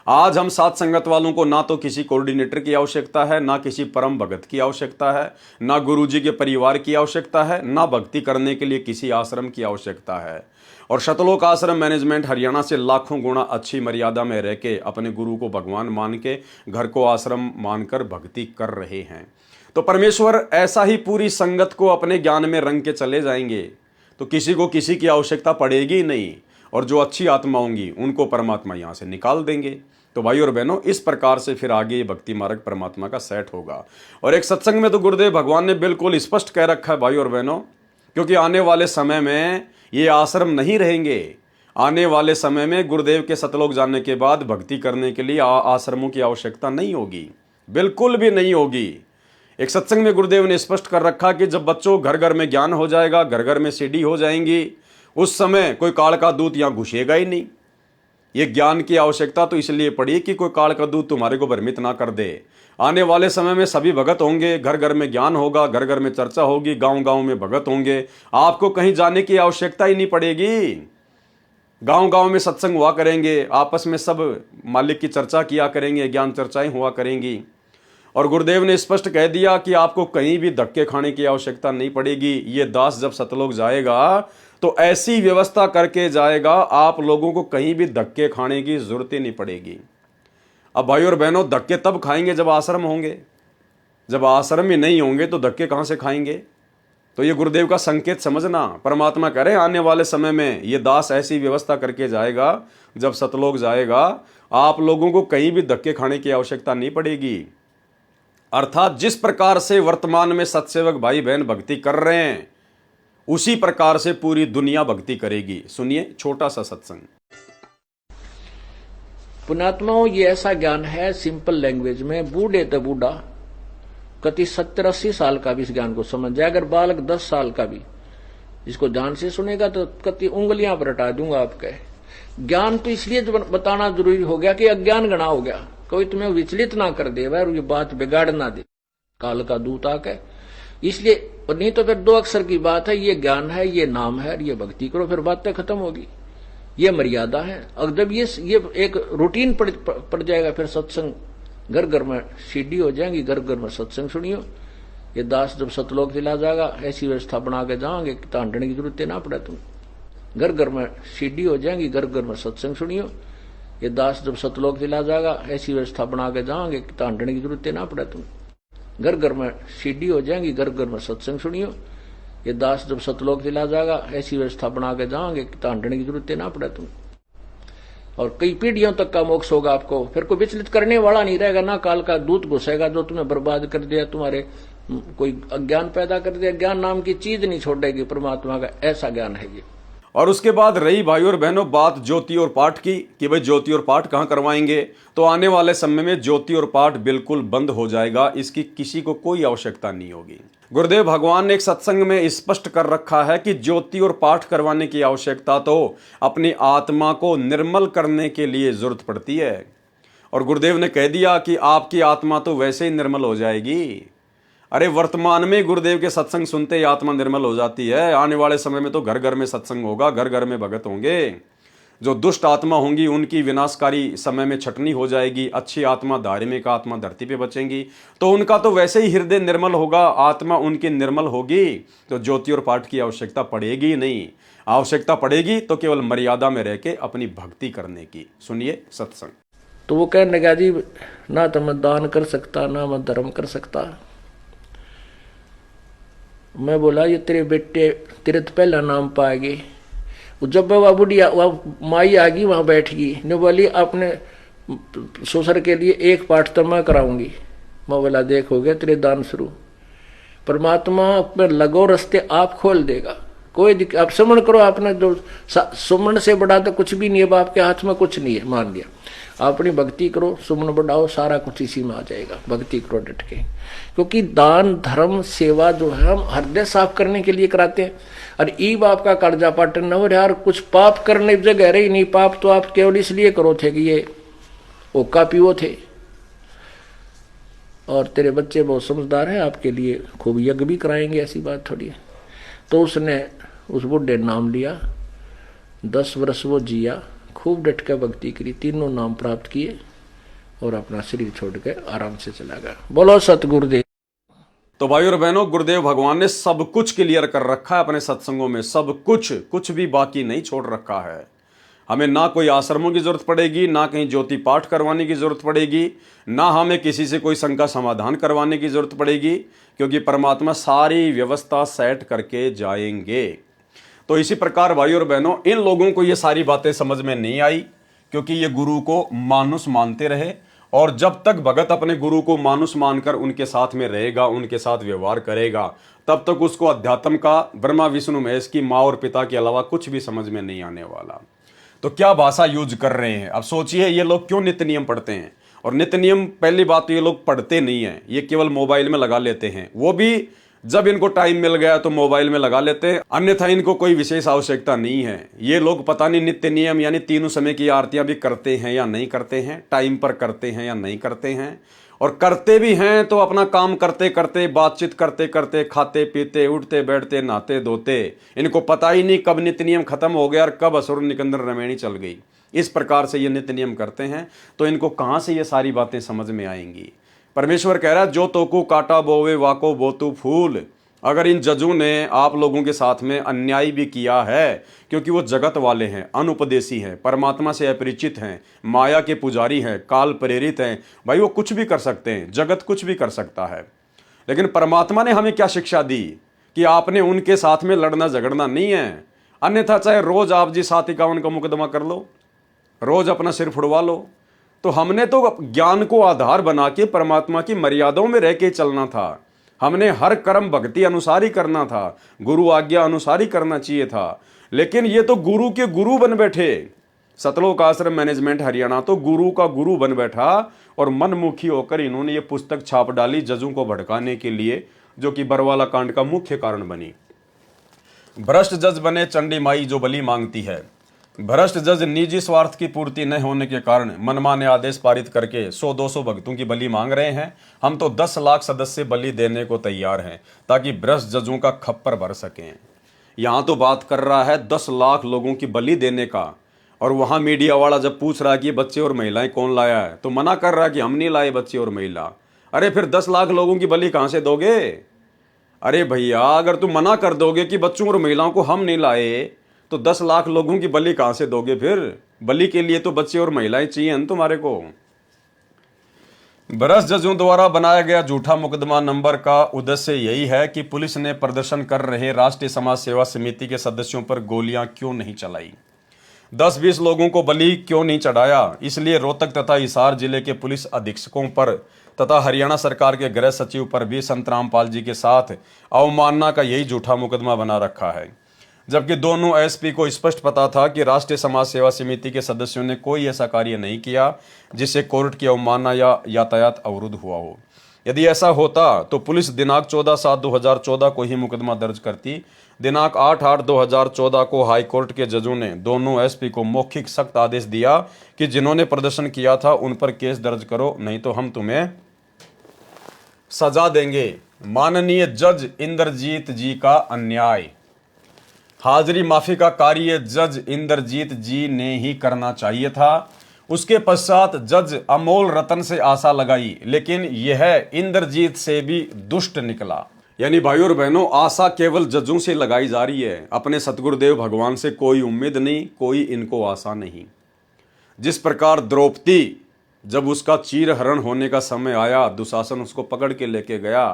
आज हम साध संगत वालों को ना तो किसी कोऑर्डिनेटर की आवश्यकता है, ना किसी परम भगत की आवश्यकता है, ना गुरुजी के परिवार की आवश्यकता है, ना भक्ति करने के लिए किसी आश्रम की आवश्यकता है। और सतलोक आश्रम मैनेजमेंट हरियाणा से लाखों गुना अच्छी मर्यादा में रह के अपने गुरु को भगवान मान के, घर को आश्रम मानकर भक्ति कर रहे हैं। तो परमेश्वर ऐसा ही पूरी संगत को अपने ज्ञान में रंग के चले जाएंगे, तो किसी को किसी की आवश्यकता पड़ेगी नहीं। और जो अच्छी आत्मा होंगी उनको परमात्मा यहाँ से निकाल देंगे। तो भाई और बहनों, इस प्रकार से फिर आगे ये भक्ति मार्ग परमात्मा का सेट होगा। और एक सत्संग में तो गुरुदेव भगवान ने बिल्कुल स्पष्ट कह रखा है भाई और बहनों, क्योंकि आने वाले समय में ये आश्रम नहीं रहेंगे। आने वाले समय में गुरुदेव के सतलोक जाने के बाद भक्ति करने के लिए आश्रमों की आवश्यकता नहीं होगी, बिल्कुल भी नहीं होगी। एक सत्संग में गुरुदेव ने स्पष्ट कर रखा कि जब बच्चों घर घर में ज्ञान हो जाएगा, घर घर में सीढ़ी हो जाएंगी, उस समय कोई काल का दूत यहाँ घुसेगा ही नहीं। ये ज्ञान की आवश्यकता तो इसलिए पड़ी कि कोई काल का दूत तुम्हारे को भ्रमित ना कर दे। आने वाले समय में सभी भगत होंगे, घर घर में ज्ञान होगा, घर घर में चर्चा होगी, गांव गांव में भगत होंगे, आपको कहीं जाने की आवश्यकता ही नहीं पड़ेगी। गांव गांव में सत्संग हुआ करेंगे, आपस में सब मालिक की चर्चा किया करेंगे, ज्ञान चर्चाएं हुआ करेंगी। और गुरुदेव ने स्पष्ट कह दिया कि आपको कहीं भी धक्के खाने की आवश्यकता नहीं पड़ेगी। ये दास जब सतलोक जाएगा तो ऐसी व्यवस्था करके जाएगा, आप लोगों को कहीं भी धक्के खाने की जरूरत ही नहीं पड़ेगी। अब भाई और बहनों, धक्के तब खाएंगे जब आश्रम होंगे। जब आश्रम ही नहीं होंगे तो धक्के कहां से खाएंगे? तो ये गुरुदेव का संकेत समझना। परमात्मा कह रहे हैं आने वाले समय में ये दास ऐसी व्यवस्था करके जाएगा, जब सतलोक जाएगा आप लोगों को कहीं भी धक्के खाने की आवश्यकता नहीं पड़ेगी। अर्थात जिस प्रकार से वर्तमान में सत्सेवक भाई बहन भक्ति कर रहे हैं उसी प्रकार से पूरी दुनिया भक्ति करेगी। सुनिए छोटा सा सत्संग। पुण्यात्माओं, ये ऐसा ज्ञान है सिंपल लैंग्वेज में, बूढ़े तो बूढ़ा कति 70-80 साल का भी इस ज्ञान को समझ जाए। अगर बालक 10 साल का भी इसको ध्यान से सुनेगा तो कति उंगलियां पर हटा दूंगा आपके। ज्ञान तो इसलिए बताना जरूरी हो गया कि अज्ञान गणा हो गया, कोई तुम्हें विचलित ना कर दे और ये बात बिगाड़ ना दे काल का दूत आके। इसलिए नहीं तो फिर 2 अक्षर की बात है, ये ज्ञान है, ये नाम है, ये भक्ति करो, फिर बातें खत्म होगी। ये मर्यादा है। अगर जब ये एक रूटीन पड़ जाएगा फिर सत्संग घर घर में सीढ़ी हो जाएंगी, घर घर में सत्संग सुनियो। ये दास जब सतलोक चला जाएगा ऐसी व्यवस्था बना के जाओगे कि तांडने की जरूरत ना पड़े। तुम घर घर में सीढ़ी हो जाएंगी, घर घर में सत्संग सुनियो। ये दास जब सतलोक चला जाएगा ऐसी व्यवस्था बना के जाओगे कि तांडने की जरूरत ना पड़े। तुम घर घर में सीढ़ी हो जाएंगी, घर घर में सत्संग सुनियो। ये दास जब सतलोक चला जाएगा ऐसी व्यवस्था बना के जाओगे कि तांडने की जरूरत ना पड़े। तुम और कई पीढ़ियों तक का मोक्ष होगा आपको। फिर कोई विचलित करने वाला नहीं रहेगा, ना काल का दूत घुसेगा जो तुम्हें बर्बाद कर दिया, तुम्हारे कोई अज्ञान पैदा कर दिया। ज्ञान नाम की चीज नहीं छोड़ेगी परमात्मा का, ऐसा ज्ञान है ये। और उसके बाद रही भाई और बहनों बात ज्योति और पाठ की कि भाई ज्योति और पाठ कहाँ करवाएंगे, तो आने वाले समय में ज्योति और पाठ बिल्कुल बंद हो जाएगा, इसकी किसी को कोई आवश्यकता नहीं होगी। गुरुदेव भगवान ने एक सत्संग में स्पष्ट कर रखा है कि ज्योति और पाठ करवाने की आवश्यकता तो अपनी आत्मा को निर्मल करने के लिए जरूरत पड़ती है। और गुरुदेव ने कह दिया कि आपकी आत्मा तो वैसे ही निर्मल हो जाएगी। अरे वर्तमान में गुरुदेव के सत्संग सुनते ही आत्मा निर्मल हो जाती है। आने वाले समय में तो घर घर में सत्संग होगा, घर घर में भगत होंगे। जो दुष्ट आत्मा होंगी उनकी विनाशकारी समय में छटनी हो जाएगी। अच्छी आत्मा, धार्मिक आत्मा धरती पे बचेंगी, तो उनका तो वैसे ही हृदय निर्मल होगा, आत्मा उनकी निर्मल होगी, तो ज्योति और पाठ की आवश्यकता पड़ेगी नहीं। आवश्यकता पड़ेगी तो केवल मर्यादा में रह के अपनी भक्ति करने की। सुनिए सत्संग। तो वो कहने लगा जी ना तो मैं दान कर सकता, ना मैं धर्म कर सकता। मैं बोला ये तेरे बेटे तेरे तो पहला नाम पाएगी। जब वह बुढ़िया वह माई आ गई वहां बैठ गई, ने बोली अपने ससुर के लिए एक पाठ तो मैं कराऊंगी। मैं बोला देख हो गया तेरे दान शुरू। परमात्मा में लगो रास्ते आप खोल देगा, कोई आप सुमन करो। आपने जो सुमन से बड़ा तो कुछ भी नहीं है, आपके हाथ में कुछ नहीं है, मान लिया। अपनी भक्ति करो, सुमन बढ़ाओ, सारा कुछ इसी में आ जाएगा। भक्ति करो डट के, क्योंकि दान धर्म सेवा जो है हम हृदय साफ करने के लिए कराते हैं। और ई बाप का कर्जा पाटन न हो यार, कुछ पाप करने की जगह रही नहीं। पाप तो आप केवल इसलिए करो थे कि ये ओका पीओ थे। और तेरे बच्चे बहुत समझदार हैं, आपके लिए खूब यज्ञ भी कराएंगे, ऐसी बात थोड़ी है। तो उसने उस बुढ़े नाम लिया, 10 वर्ष वो जिया, खूब डट कर भक्ति करी, 3 नाम प्राप्त किए और अपना शरीर छोड़ के आराम से चला गया। बोलो सतगुरुदेव। तो भाई और बहनों, गुरुदेव भगवान ने सब कुछ क्लियर कर रखा है अपने सत्संगों में, सब कुछ भी बाकी नहीं छोड़ रखा है। हमें ना कोई आश्रमों की जरूरत पड़ेगी, ना कहीं ज्योति पाठ करवाने की जरूरत पड़ेगी, ना हमें किसी से कोई शंका समाधान करवाने की जरूरत पड़ेगी, क्योंकि परमात्मा सारी व्यवस्था सेट करके जाएंगे। तो इसी प्रकार भाई और बहनों, इन लोगों को ये सारी बातें समझ में नहीं आई, क्योंकि ये गुरु को मानुष मानते रहे। और जब तक भगत अपने गुरु को मानुष मानकर उनके साथ में रहेगा, उनके साथ व्यवहार करेगा, तब तक उसको अध्यात्म का ब्रह्मा विष्णु महेश की माँ और पिता के अलावा कुछ भी समझ में नहीं आने वाला। तो क्या भाषा यूज कर रहे हैं। अब सोचिए ये लोग क्यों नित्य नियम पढ़ते हैं। और नित्य नियम पहली बात तो ये लोग पढ़ते नहीं है, ये केवल मोबाइल में लगा लेते हैं। वो भी जब इनको टाइम मिल गया तो मोबाइल में लगा लेते हैं, अन्यथा इनको कोई विशेष आवश्यकता नहीं है। ये लोग पता नहीं नित्य नियम यानी 3 समय की आरतियां भी करते हैं या नहीं करते हैं, टाइम पर करते हैं या नहीं करते हैं। और करते भी हैं तो अपना काम करते करते, बातचीत करते करते, खाते पीते, उठते बैठते, नहाते धोते, इनको पता ही नहीं कब नित्य नियम खत्म हो गया और कब असुर निकंदन रमैनी चल गई। इस प्रकार से ये नित्य नियम करते हैं, तो इनको कहाँ से ये सारी बातें समझ में आएंगी। परमेश्वर कह रहा है, जो तोकू काटा बोवे वाको बोतु फूल। अगर इन जजों ने आप लोगों के साथ में अन्याय भी किया है, क्योंकि वो जगत वाले हैं, अनुपदेशी हैं, परमात्मा से अपरिचित हैं, माया के पुजारी हैं, काल प्रेरित हैं, भाई वो कुछ भी कर सकते हैं, जगत कुछ भी कर सकता है। लेकिन परमात्मा ने हमें क्या शिक्षा दी कि आपने उनके साथ में लड़ना झगड़ना नहीं है। अन्यथा चाहे रोज आप जी 751 का मुकदमा कर लो, रोज अपना सिर फुड़वा लो। तो हमने तो ज्ञान को आधार बना के परमात्मा की मर्यादाओं में रह के चलना था। हमने हर कर्म भक्ति अनुसार ही करना था, गुरु आज्ञा अनुसार ही करना चाहिए था। लेकिन ये तो गुरु के गुरु बन बैठे। सतलोक आश्रम मैनेजमेंट हरियाणा तो गुरु का गुरु बन बैठा और मनमुखी होकर इन्होंने ये पुस्तक छाप डाली जजों को भड़काने के लिए, जो कि बरवाला कांड का मुख्य कारण बनी। भ्रष्ट जज बने चंडी माई जो बलि मांगती है। भ्रष्ट जज निजी स्वार्थ की पूर्ति न होने के कारण मनमाने आदेश पारित करके 100-200 भक्तों की बलि मांग रहे हैं। हम तो 10 लाख सदस्य बलि देने को तैयार हैं ताकि भ्रष्ट जजों का खप्पर भर सकें। यहाँ तो बात कर रहा है 10 लाख लोगों की बलि देने का, और वहाँ मीडिया वाला जब पूछ रहा है कि बच्चे और महिलाएं कौन लाया है, तो मना कर रहा है कि हम नहीं लाए बच्चे और महिला। अरे फिर 10 लाख लोगों की बलि कहाँ से दोगे? अरे भैया, अगर तुम मना कर दोगे कि बच्चों और महिलाओं को हम नहीं लाए, तो 10 लाख लोगों की बलि कहां से दोगे? फिर बलि के लिए तो बच्चे और महिलाएं चाहिए न तुम्हारे को। भ्रष्ट जजों द्वारा बनाया गया झूठा मुकदमा नंबर का उद्देश्य यही है कि पुलिस ने प्रदर्शन कर रहे राष्ट्रीय समाज सेवा समिति के सदस्यों पर गोलियां क्यों नहीं चलाई, 10-20 लोगों को बलि क्यों नहीं चढ़ाया। इसलिए रोहतक तथा हिसार जिले के पुलिस अधीक्षकों पर तथा हरियाणा सरकार के गृह सचिव पर भी संत रामपाल जी के साथ अवमानना का यही झूठा मुकदमा बना रखा है। जबकि दोनों एसपी को स्पष्ट पता था कि राष्ट्रीय समाज सेवा समिति के सदस्यों ने कोई ऐसा कार्य नहीं किया जिससे कोर्ट की अवमानना या यातायात अवरुद्ध हुआ हो। यदि ऐसा होता तो पुलिस दिनांक 14/7/2014 को ही मुकदमा दर्ज करती। दिनांक 8/8/2014 को हाईकोर्ट के जजों ने दोनों एसपी को मौखिक सख्त आदेश दिया कि जिन्होंने प्रदर्शन किया था उन पर केस दर्ज करो, नहीं तो हम तुम्हें सजा देंगे। माननीय जज इंद्रजीत जी का अन्याय। हाजिरी माफी का कार्य जज इंद्रजीत जी ने ही करना चाहिए था। उसके पश्चात जज अमोल रतन से आशा लगाई, लेकिन यह इंद्रजीत से भी दुष्ट निकला। यानी भाइयों और बहनों, आशा केवल जजों से लगाई जा रही है, अपने सतगुरुदेव भगवान से कोई उम्मीद नहीं, कोई इनको आशा नहीं। जिस प्रकार द्रौपदी जब उसका चीरहरण होने का समय आया, दुशासन उसको पकड़ के लेके गया,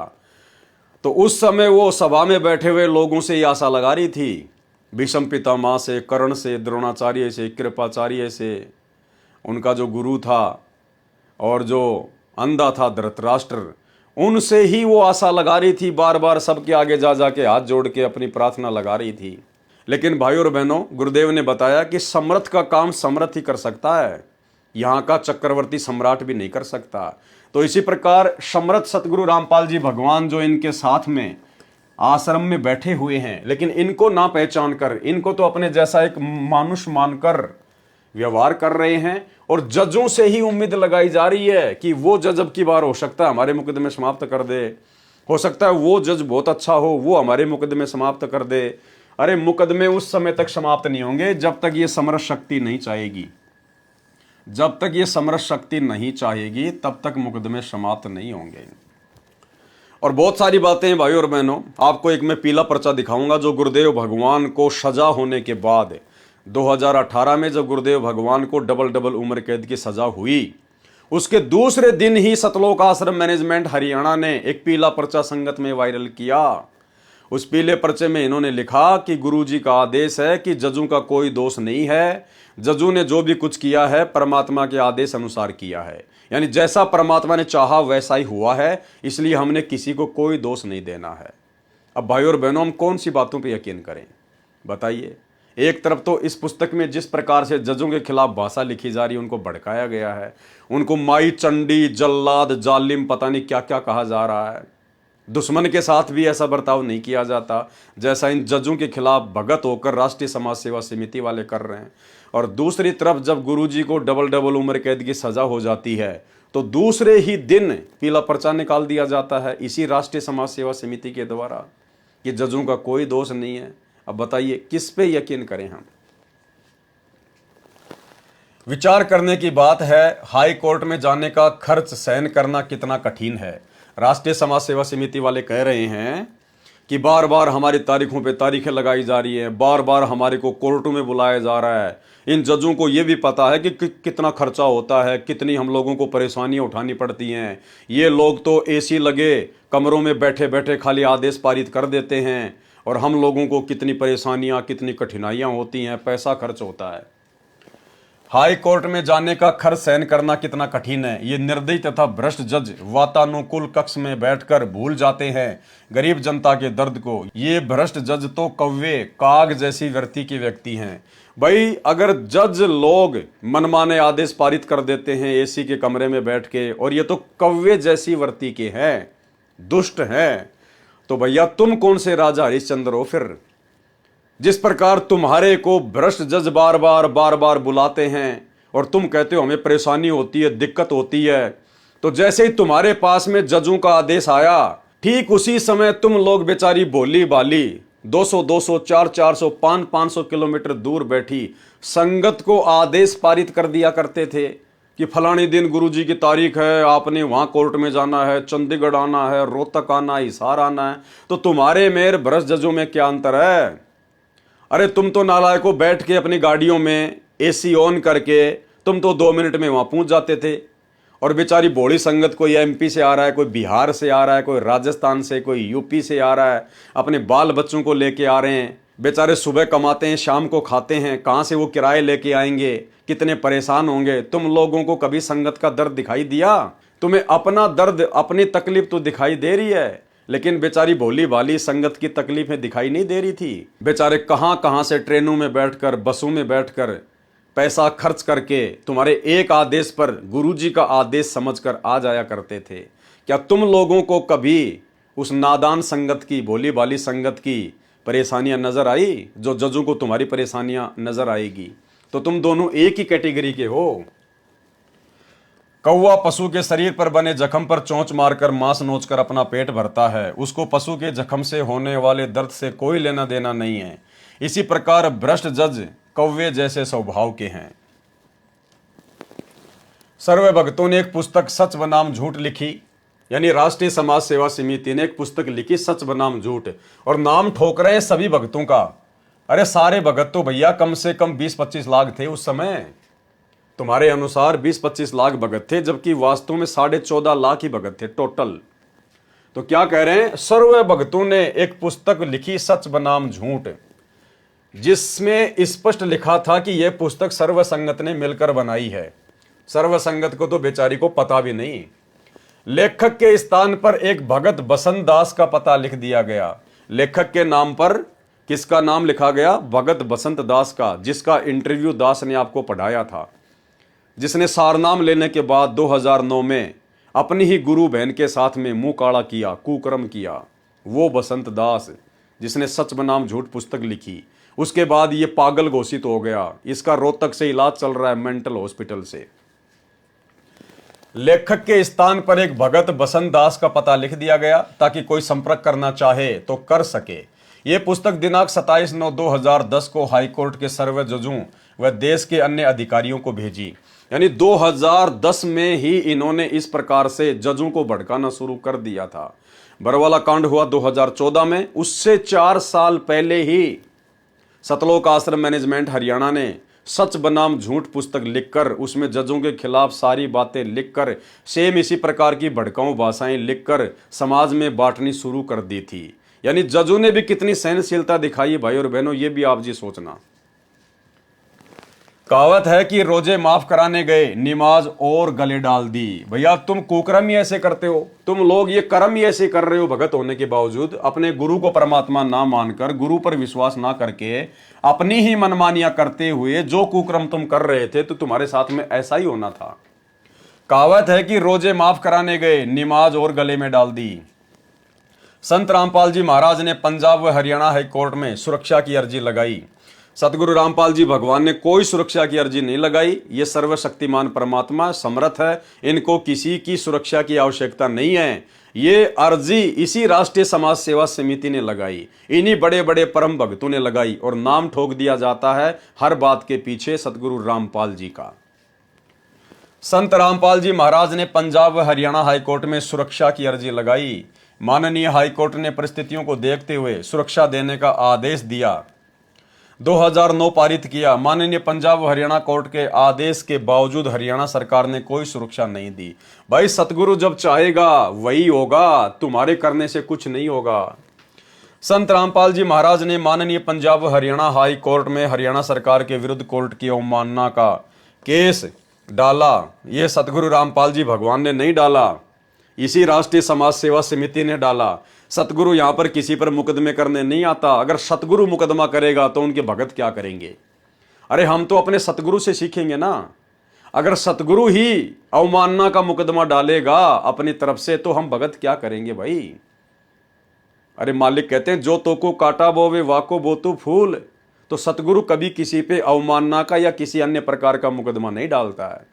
तो उस समय वो सभा में बैठे हुए लोगों से ही आशा लगा रही थी। भीष्म पितामह से, कर्ण से, द्रोणाचार्य से, कृपाचार्य से, उनका जो गुरु था और जो अंधा था धृतराष्ट्र, उनसे ही वो आशा लगा रही थी। बार बार सबके आगे जा जाके हाथ जोड़ के अपनी प्रार्थना लगा रही थी। लेकिन भाइयों और बहनों, गुरुदेव ने बताया कि समर्थ का काम समर्थ ही कर सकता है, यहाँ का चक्रवर्ती सम्राट भी नहीं कर सकता। तो इसी प्रकार समर्थ सतगुरु रामपाल जी भगवान जो इनके साथ में आश्रम में बैठे हुए हैं, लेकिन इनको ना पहचान कर, इनको तो अपने जैसा एक मानुष मानकर व्यवहार कर रहे हैं, और जजों से ही उम्मीद लगाई जा रही है कि वो जज अब की बार हो सकता है हमारे मुकदमे समाप्त कर दे, हो सकता है वो जज बहुत अच्छा हो, वो हमारे मुकदमे समाप्त कर दे। अरे मुकदमे उस समय तक समाप्त नहीं होंगे जब तक ये समरस शक्ति नहीं चाहेगी। जब तक ये समरस शक्ति नहीं चाहेगी तब तक मुकदमे समाप्त नहीं होंगे। और बहुत सारी बातें हैं भाइयों और बहनों। आपको एक मैं पीला पर्चा दिखाऊंगा जो गुरुदेव भगवान को सजा होने के बाद 2018 में जब गुरुदेव भगवान को डबल उम्र कैद की सजा हुई, उसके दूसरे दिन ही सतलोक आश्रम मैनेजमेंट हरियाणा ने एक पीला पर्चा संगत में वायरल किया। उस पीले पर्चे में इन्होंने लिखा कि गुरुजी का आदेश है कि जजों का कोई दोष नहीं है, जजों ने जो भी कुछ किया है परमात्मा के आदेश अनुसार किया है, यानी जैसा परमात्मा ने चाहा वैसा ही हुआ है, इसलिए हमने किसी को कोई दोष नहीं देना है। अब भाइयों और बहनों, हम कौन सी बातों पे यकीन करें बताइए। एक तरफ तो इस पुस्तक में जिस प्रकार से जजों के खिलाफ भाषा लिखी जा रही है, उनको भड़काया गया है, उनको माई चंडी, जल्लाद, जालिम, पता नहीं क्या क्या कहा जा रहा है। दुश्मन के साथ भी ऐसा बर्ताव नहीं किया जाता जैसा इन जजों के खिलाफ भगत होकर राष्ट्रीय समाज सेवा समिति वाले कर रहे हैं। और दूसरी तरफ जब गुरुजी को डबल उम्र कैद की सजा हो जाती है तो दूसरे ही दिन पीला पर्चा निकाल दिया जाता है इसी राष्ट्रीय समाज सेवा समिति के द्वारा कि जजों का कोई दोष नहीं है। अब बताइए किस पे यकीन करें हम। विचार करने की बात है, हाई कोर्ट में जाने का खर्च सहन करना कितना कठिन है। राष्ट्रीय समाज सेवा समिति वाले कह रहे हैं कि बार बार हमारी तारीखों पे तारीखें लगाई जा रही हैं, बार बार हमारे को कोर्टों में बुलाया जा रहा है। इन जजों को ये भी पता है कि कितना खर्चा होता है, कितनी हम लोगों को परेशानियां उठानी पड़ती हैं। ये लोग तो एसी लगे कमरों में बैठे बैठे खाली आदेश पारित कर देते हैं, और हम लोगों को कितनी परेशानियां, कितनी कठिनाइयां होती हैं, पैसा खर्च होता है। हाई कोर्ट में जाने का खर्च सहन करना कितना कठिन है, ये निर्दयी तथा भ्रष्ट जज वातानुकूल कक्ष में बैठकर भूल जाते हैं गरीब जनता के दर्द को। ये भ्रष्ट जज तो कौवे काग जैसी वृत्ति के व्यक्ति हैं। भाई, अगर जज लोग मनमाने आदेश पारित कर देते हैं एसी के कमरे में बैठ के, और ये तो कौवे जैसी वृत्ति के हैं, दुष्ट हैं, तो भैया तुम कौन से राजा हरिश्चंद्र हो फिर? जिस प्रकार तुम्हारे को भ्रष्ट जज बार बार बुलाते हैं और तुम कहते हो हमें परेशानी होती है, दिक्कत होती है, तो जैसे ही तुम्हारे पास में जजों का आदेश आया, ठीक उसी समय तुम लोग बेचारी भोली भाली 200 400 500 किलोमीटर दूर बैठी संगत को आदेश पारित कर दिया करते थे कि फलानी दिन गुरुजी की तारीख है, आपने वहां कोर्ट में जाना है, चंडीगढ़ आना है, रोहतक आना है, हिसार आना है। तो तुम्हारे मेरे भ्रष्ट जजों में क्या अंतर है? अरे तुम तो नालायकों बैठ के अपनी गाड़ियों में एसी ऑन करके तुम तो 2 मिनट में वहां पहुंच जाते थे, और बेचारी भोली संगत कोई एमपी से आ रहा है, कोई बिहार से आ रहा है, कोई राजस्थान से, कोई यूपी से आ रहा है, अपने बाल बच्चों को लेके आ रहे हैं, बेचारे सुबह कमाते हैं शाम को खाते हैं, कहाँ से वो किराए लेके आएंगे, कितने परेशान होंगे। तुम लोगों को कभी संगत का दर्द दिखाई दिया? तुम्हें अपना दर्द, अपनी तकलीफ तो दिखाई दे रही है, लेकिन बेचारी भोली भाली संगत की तकलीफें दिखाई नहीं दे रही थी। बेचारे कहां कहां से ट्रेनों में बैठकर, बसों में बैठकर पैसा खर्च करके तुम्हारे एक आदेश पर गुरुजी का आदेश समझकर आ जाया करते थे। क्या तुम लोगों को कभी उस नादान संगत की, भोली भाली संगत की परेशानियां नजर आई जो जजों को तुम्हारी परेशानियां नजर आएगी? तो तुम दोनों एक ही कैटेगरी के हो। कौवा पशु के शरीर पर बने जख्म पर चोंच मारकर मांस नोचकर अपना पेट भरता है, उसको पशु के जख्म से होने वाले दर्द से कोई लेना देना नहीं है। इसी प्रकार भ्रष्ट जज कौवे जैसे स्वभाव के हैं। सर्व भक्तों ने एक पुस्तक सच बनाम झूठ लिखी, यानी राष्ट्रीय समाज सेवा समिति ने एक पुस्तक लिखी सच बनाम झूठ, और नाम ठोक रहे हैं सभी भक्तों का। अरे सारे भगत तो भैया कम से कम 20-25 लाख थे उस समय। तुम्हारे अनुसार 20-25 लाख भगत थे, जबकि वास्तव में 14.5 लाख ही भगत थे टोटल। तो क्या कह रहे हैं? सर्व भक्तों ने एक पुस्तक लिखी सच बनाम झूठ, जिसमें स्पष्ट लिखा था कि यह पुस्तक सर्व संगत ने मिलकर बनाई है। सर्व संगत को तो बेचारी को पता भी नहीं। लेखक के स्थान पर एक भगत बसंत दास का पता लिख दिया गया। लेखक के नाम पर किसका नाम लिखा गया? भगत बसंत दास का, जिसका इंटरव्यू दास ने आपको पढ़ाया था, जिसने सारनाम लेने के बाद 2009 में अपनी ही गुरु बहन के साथ में मुंह काला किया, कुकर्म किया। वो बसंत दास जिसने सच बनाम झूठ पुस्तक लिखी, उसके बाद ये पागल घोषित हो गया। इसका रोहतक से इलाज चल रहा है, मेंटल हॉस्पिटल से। लेखक के स्थान पर एक भगत बसंत दास का पता लिख दिया गया ताकि कोई संपर्क करना चाहे तो कर सके। यह पुस्तक दिनांक 27/9/2010 को हाईकोर्ट के सर्व जजों व देश के अन्य अधिकारियों को भेजी। यानी 2010 में ही इन्होंने इस प्रकार से जजों को भड़काना शुरू कर दिया था। बरवाला कांड हुआ 2014 में, उससे 4 साल पहले ही सतलोक आश्रम मैनेजमेंट हरियाणा ने सच बनाम झूठ पुस्तक लिखकर उसमें जजों के खिलाफ सारी बातें लिखकर, सेम इसी प्रकार की भड़काऊ भाषाएं लिखकर समाज में बांटनी शुरू कर दी थी। यानी जजों ने भी कितनी सहनशीलता दिखाई भाई और बहनों, ये भी आप जी सोचना। कहावत है कि रोजे माफ कराने गए, नमाज और गले डाल दी। भैया तुम कुकर्म ही ऐसे करते हो, तुम लोग ये कर्म ही ऐसे कर रहे हो भगत होने के बावजूद, अपने गुरु को परमात्मा ना मानकर, गुरु पर विश्वास ना करके, अपनी ही मनमानियां करते हुए जो कुकर्म तुम कर रहे थे, तो तुम्हारे साथ में ऐसा ही होना था। कहावत है कि रोजे माफ कराने गए, नमाज और गले में डाल दी। संत रामपाल जी महाराज ने पंजाब व हरियाणा हाईकोर्ट में सुरक्षा की अर्जी लगाई। सतगुरु रामपाल जी भगवान ने कोई सुरक्षा की अर्जी नहीं लगाई। ये सर्वशक्तिमान परमात्मा समर्थ है, इनको किसी की सुरक्षा की आवश्यकता नहीं है। ये अर्जी इसी राष्ट्रीय समाज सेवा समिति ने लगाई, इन्हीं बड़े बड़े परम भक्तों ने लगाई, और नाम ठोक दिया जाता है हर बात के पीछे सतगुरु रामपाल जी का। संत रामपाल जी महाराज ने पंजाब व हरियाणा हाईकोर्ट में सुरक्षा की अर्जी लगाई। माननीय हाईकोर्ट ने परिस्थितियों को देखते हुए सुरक्षा देने का आदेश दिया। 2009 पारित किया। माननीय पंजाब व हरियाणा कोर्ट के आदेश के बावजूद हरियाणा सरकार ने कोई सुरक्षा नहीं दी। भाई सतगुरु जब चाहेगा वही होगा, तुम्हारे करने से कुछ नहीं होगा। संत रामपाल जी महाराज ने माननीय पंजाब व हरियाणा हाई कोर्ट में हरियाणा सरकार के विरुद्ध कोर्ट की अवमानना का केस डाला। ये सतगुरु रामपाल जी भगवान ने नहीं डाला, इसी राष्ट्रीय समाज सेवा समिति ने डाला। सतगुरु यहां पर किसी पर मुकदमे करने नहीं आता। अगर सतगुरु मुकदमा करेगा तो उनके भगत क्या करेंगे? अरे हम तो अपने सतगुरु से सीखेंगे ना। अगर सतगुरु ही अवमानना का मुकदमा डालेगा अपनी तरफ से तो हम भगत क्या करेंगे भाई? अरे मालिक कहते हैं जो तो को काटा बोवे वाको बोतु फूल। तो सतगुरु कभी किसी पे अवमानना का या किसी अन्य प्रकार का मुकदमा नहीं डालता है।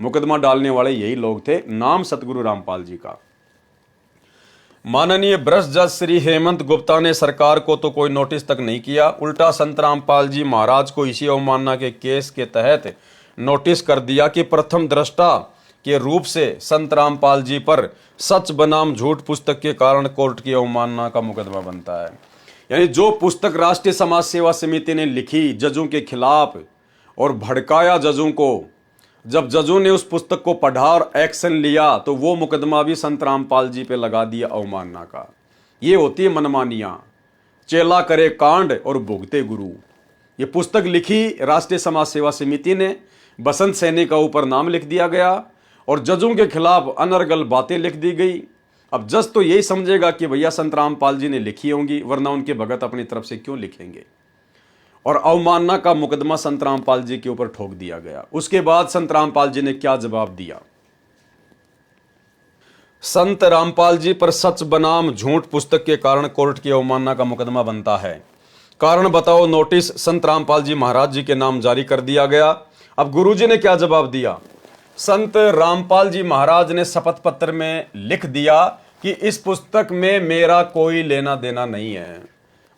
मुकदमा डालने वाले यही लोग थे, नाम सतगुरु रामपाल जी का। माननीय भ्रष्ट जज श्री हेमंत गुप्ता ने सरकार को तो कोई नोटिस तक नहीं किया, उल्टा संत रामपाल जी महाराज को इसी अवमानना के केस के तहत नोटिस कर दिया कि प्रथम दृष्टा के रूप से संत रामपाल जी पर सच बनाम झूठ पुस्तक के कारण कोर्ट की अवमानना का मुकदमा बनता है। यानी जो पुस्तक राष्ट्रीय समाज सेवा समिति ने लिखी जजों के खिलाफ और भड़काया जजों को, जब जजों ने उस पुस्तक को पढ़ा और एक्शन लिया तो वो मुकदमा भी संत रामपाल जी पे लगा दिया अवमानना का। ये होती है मनमानियां। चेला करे कांड और भुगते गुरु। ये पुस्तक लिखी राष्ट्रीय समाज सेवा समिति ने, बसंत सैनी का ऊपर नाम लिख दिया गया और जजों के खिलाफ अनर्गल बातें लिख दी गई। अब जज तो यही समझेगा कि भैया संत रामपाल जी ने लिखी होंगी, वरना उनके भगत अपनी तरफ से क्यों लिखेंगे। और अवमानना का मुकदमा संत रामपाल जी के ऊपर ठोक दिया गया। उसके बाद संत रामपाल जी ने क्या जवाब दिया? संत रामपाल जी पर सच बनाम झूठ पुस्तक के कारण कोर्ट की अवमानना का मुकदमा बनता है। कारण बताओ नोटिस संत रामपाल जी महाराज जी के नाम जारी कर दिया गया। अब गुरुजी ने क्या जवाब दिया? संत रामपाल जी महाराज ने शपथ पत्र में लिख दिया कि इस पुस्तक में मेरा कोई लेना देना नहीं है।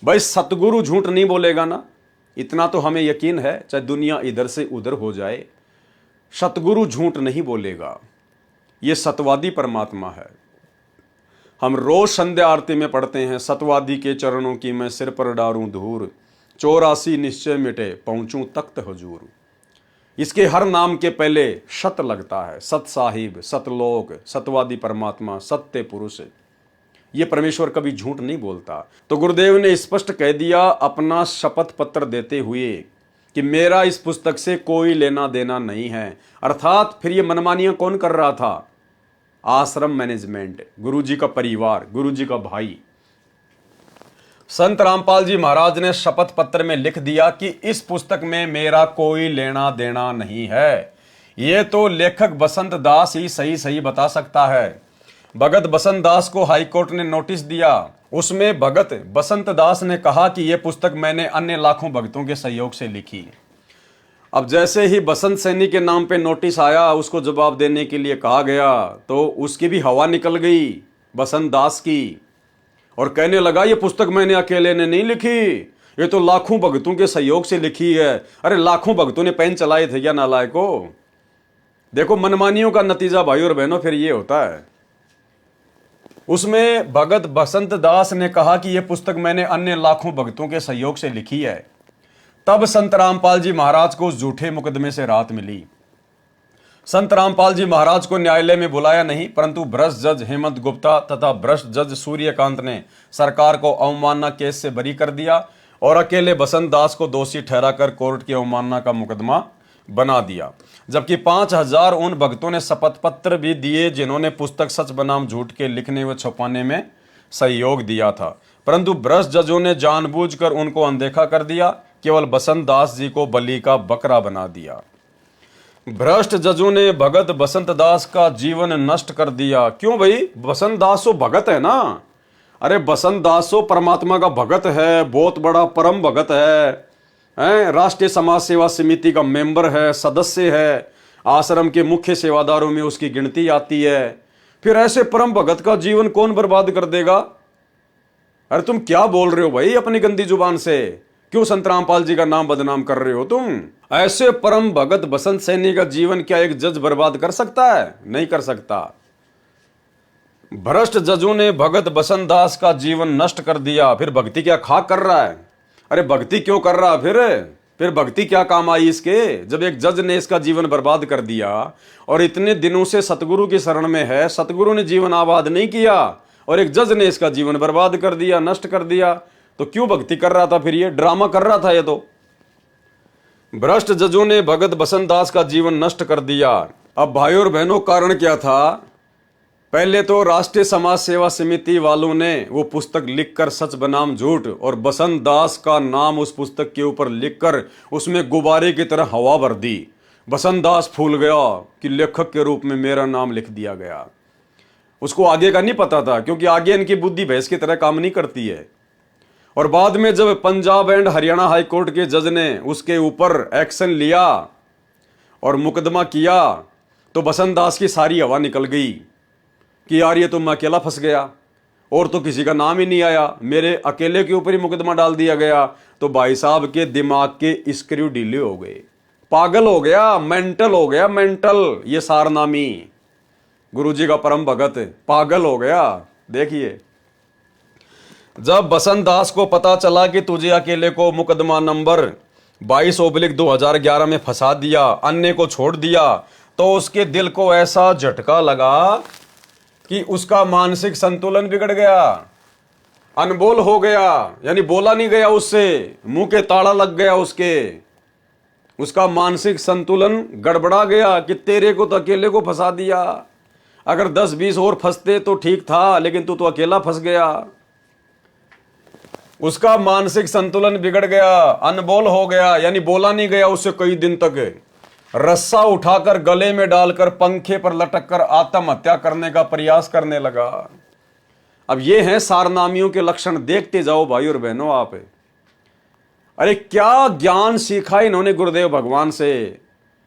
भाई सतगुरु झूठ नहीं बोलेगा ना, इतना तो हमें यकीन है, चाहे दुनिया इधर से उधर हो जाए, सतगुरु झूठ नहीं बोलेगा। ये सतवादी परमात्मा है। हम रोज संध्या आरती में पढ़ते हैं, सतवादी के चरणों की मैं सिर पर डारूं धूर, 84 निश्चय मिटे पहुंचूं तख्त हुजूर। इसके हर नाम के पहले सत लगता है। सत साहिब, सतलोक, सतवादी परमात्मा, सत्य पुरुष। ये परमेश्वर कभी झूठ नहीं बोलता। तो गुरुदेव ने स्पष्ट कह दिया अपना शपथ पत्र देते हुए कि मेरा इस पुस्तक से कोई लेना देना नहीं है। अर्थात फिर ये मनमानियां कौन कर रहा था? आश्रम मैनेजमेंट, गुरुजी का परिवार, गुरुजी का भाई। संत रामपाल जी महाराज ने शपथ पत्र में लिख दिया कि इस पुस्तक में मेरा कोई लेना देना नहीं है। ये तो लेखक बसंत दास ही सही बता सकता है। भगत बसंत दास को हाईकोर्ट ने नोटिस दिया। उसमें भगत बसंत दास ने कहा कि यह पुस्तक मैंने अन्य लाखों भक्तों के सहयोग से लिखी। अब जैसे ही बसंत सैनी के नाम पे नोटिस आया, उसको जवाब देने के लिए कहा गया, तो उसकी भी हवा निकल गई बसंत दास की, और कहने लगा ये पुस्तक मैंने अकेले ने नहीं लिखी, ये तो लाखों भक्तों के सहयोग से लिखी है। अरे लाखों भक्तों ने पेन चलाए थे क्या नालायको? देखो मनमानियों का नतीजा भाई और बहनों फिर ये होता है। उसमें भगत बसंत दास ने कहा कि यह पुस्तक मैंने अन्य लाखों भक्तों के सहयोग से लिखी है। तब संत रामपाल जी महाराज को उस झूठे मुकदमे से राहत मिली। संत रामपाल जी महाराज को न्यायालय में बुलाया नहीं, परंतु भ्रष्ट जज हेमंत गुप्ता तथा भ्रष्ट जज सूर्यकांत ने सरकार को अवमानना केस से बरी कर दिया और अकेले बसंत दास को दोषी ठहराकर कोर्ट की अवमानना का मुकदमा बना दिया। जबकि 5000 उन भक्तों ने शपथ पत्र भी दिए जिन्होंने पुस्तक सच बनाम झूठ के लिखने व छुपाने में सहयोग दिया था, परंतु भ्रष्ट जजों ने जानबूझकर उनको अनदेखा कर दिया, केवल बसंत दास जी को बलि का बकरा बना दिया। भ्रष्ट जजों ने भगत बसंत दास का जीवन नष्ट कर दिया। क्यों भाई? बसंत दास तो भगत है ना। अरे बसंत दास तो परमात्मा का भगत है, बहुत बड़ा परम भगत है, राष्ट्रीय समाज सेवा समिति का मेंबर है, सदस्य है, आश्रम के मुख्य सेवादारों में उसकी गिनती आती है। फिर ऐसे परम भगत का जीवन कौन बर्बाद कर देगा? अरे तुम क्या बोल रहे हो भाई अपनी गंदी जुबान से? क्यों संत रामपाल जी का नाम बदनाम कर रहे हो तुम? ऐसे परम भगत बसंत सैनी का जीवन क्या एक जज बर्बाद कर सकता है? नहीं कर सकता। भ्रष्ट जजों ने भगत बसंत दास का जीवन नष्ट कर दिया। फिर भक्ति क्या खाक कर रहा है? अरे भक्ति क्यों कर रहा फिर भक्ति क्या काम आई इसके, जब एक जज ने इसका जीवन बर्बाद कर दिया और इतने दिनों से सतगुरु की शरण में है, सतगुरु ने जीवन आबाद नहीं किया और एक जज ने इसका जीवन बर्बाद कर दिया, नष्ट कर दिया, तो क्यों भक्ति कर रहा था? फिर ये ड्रामा कर रहा था। ये तो भ्रष्ट जजों ने भगत बसंत दास का जीवन नष्ट कर दिया। अब भाइयों और बहनों, कारण क्या था? पहले तो राष्ट्रीय समाज सेवा समिति वालों ने वो पुस्तक लिखकर सच बनाम झूठ और बसंत दास का नाम उस पुस्तक के ऊपर लिखकर उसमें गुब्बारे की तरह हवा भर दी। बसंत दास फूल गया कि लेखक के रूप में मेरा नाम लिख दिया गया। उसको आगे का नहीं पता था, क्योंकि आगे इनकी बुद्धि भैंस की तरह काम नहीं करती है। और बाद में जब Punjab and Haryana high court के जज ने उसके ऊपर एक्शन लिया और मुकदमा किया, तो बसंत दास की सारी हवा निकल गई कि यार ये तो मैं अकेला फंस गया और तो किसी का नाम ही नहीं आया, मेरे अकेले के ऊपर ही मुकदमा डाल दिया गया। तो भाई साहब के दिमाग के स्क्रू ढीले हो गए, पागल हो गया, मेंटल हो गया, मेंटल। ये सारनामी गुरुजी का परम भगत पागल हो गया। देखिए, जब बसंत दास को पता चला कि तुझे अकेले को मुकदमा नंबर 22/2011 में फंसा दिया, अन्य को छोड़ दिया, तो उसके दिल को ऐसा झटका लगा कि उसका मानसिक संतुलन बिगड़ गया, अनबोल हो गया, यानी बोला नहीं गया उससे, मुंह के ताला लग गया उसका मानसिक संतुलन गड़बड़ा गया कि तेरे को तो अकेले को फंसा दिया, अगर 10-20 और फंसते तो ठीक था, लेकिन तू तो अकेला फंस गया। उसका मानसिक संतुलन बिगड़ गया, अनबोल हो गया, यानी बोला नहीं गया उससे कई दिन तक। रस्सा उठाकर गले में डालकर पंखे पर लटककर आत्महत्या करने का प्रयास करने लगा। अब ये हैं सारनामियों के लक्षण, देखते जाओ भाई और बहनों आप। अरे क्या ज्ञान सीखा इन्होंने गुरुदेव भगवान से,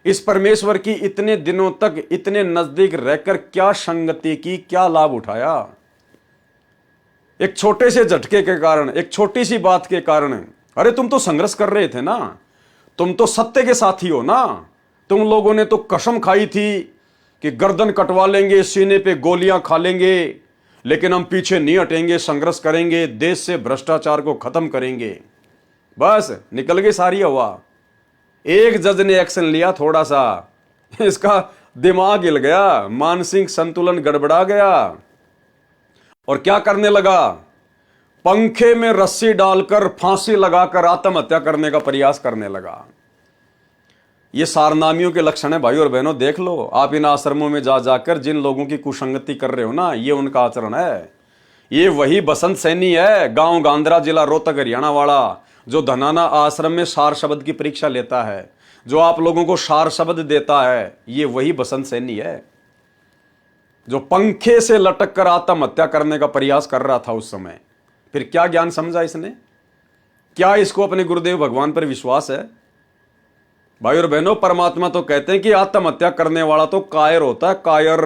इस परमेश्वर की इतने दिनों तक इतने नजदीक रहकर क्या संगति की, क्या लाभ उठाया। एक छोटे से झटके के कारण, एक छोटी सी बात के कारण। अरे तुम तो संघर्ष कर रहे थे ना, तुम तो सत्य के साथी हो ना। तुम लोगों ने तो कसम खाई थी कि गर्दन कटवा लेंगे, सीने पे गोलियां खा लेंगे, लेकिन हम पीछे नहीं हटेंगे, संघर्ष करेंगे, देश से भ्रष्टाचार को खत्म करेंगे। बस निकल गई सारी हवा। एक जज ने एक्शन लिया थोड़ा सा, इसका दिमाग हिल गया, मानसिक संतुलन गड़बड़ा गया और क्या करने लगा? पंखे में रस्सी डालकर फांसी लगाकर आत्महत्या करने का प्रयास करने लगा। ये सारनामियों के लक्षण है भाई और बहनों, देख लो आप इन आश्रमों में जा जाकर जिन लोगों की कुसंगति कर रहे हो ना, ये उनका आचरण है। ये वही बसंत सैनी है, गांव गांधरा, जिला रोहतक, हरियाणा वाला, जो धनाना आश्रम में सार शब्द की परीक्षा लेता है, जो आप लोगों को सार शब्द देता है, ये वही बसंत सैनी है जो पंखे से लटक कर आत्महत्या करने का प्रयास कर रहा था उस समय। फिर क्या ज्ञान समझा इसने? क्या इसको अपने गुरुदेव भगवान पर विश्वास है? भाई और बहनों, परमात्मा तो कहते हैं कि आत्महत्या करने वाला तो कायर होता है, कायर।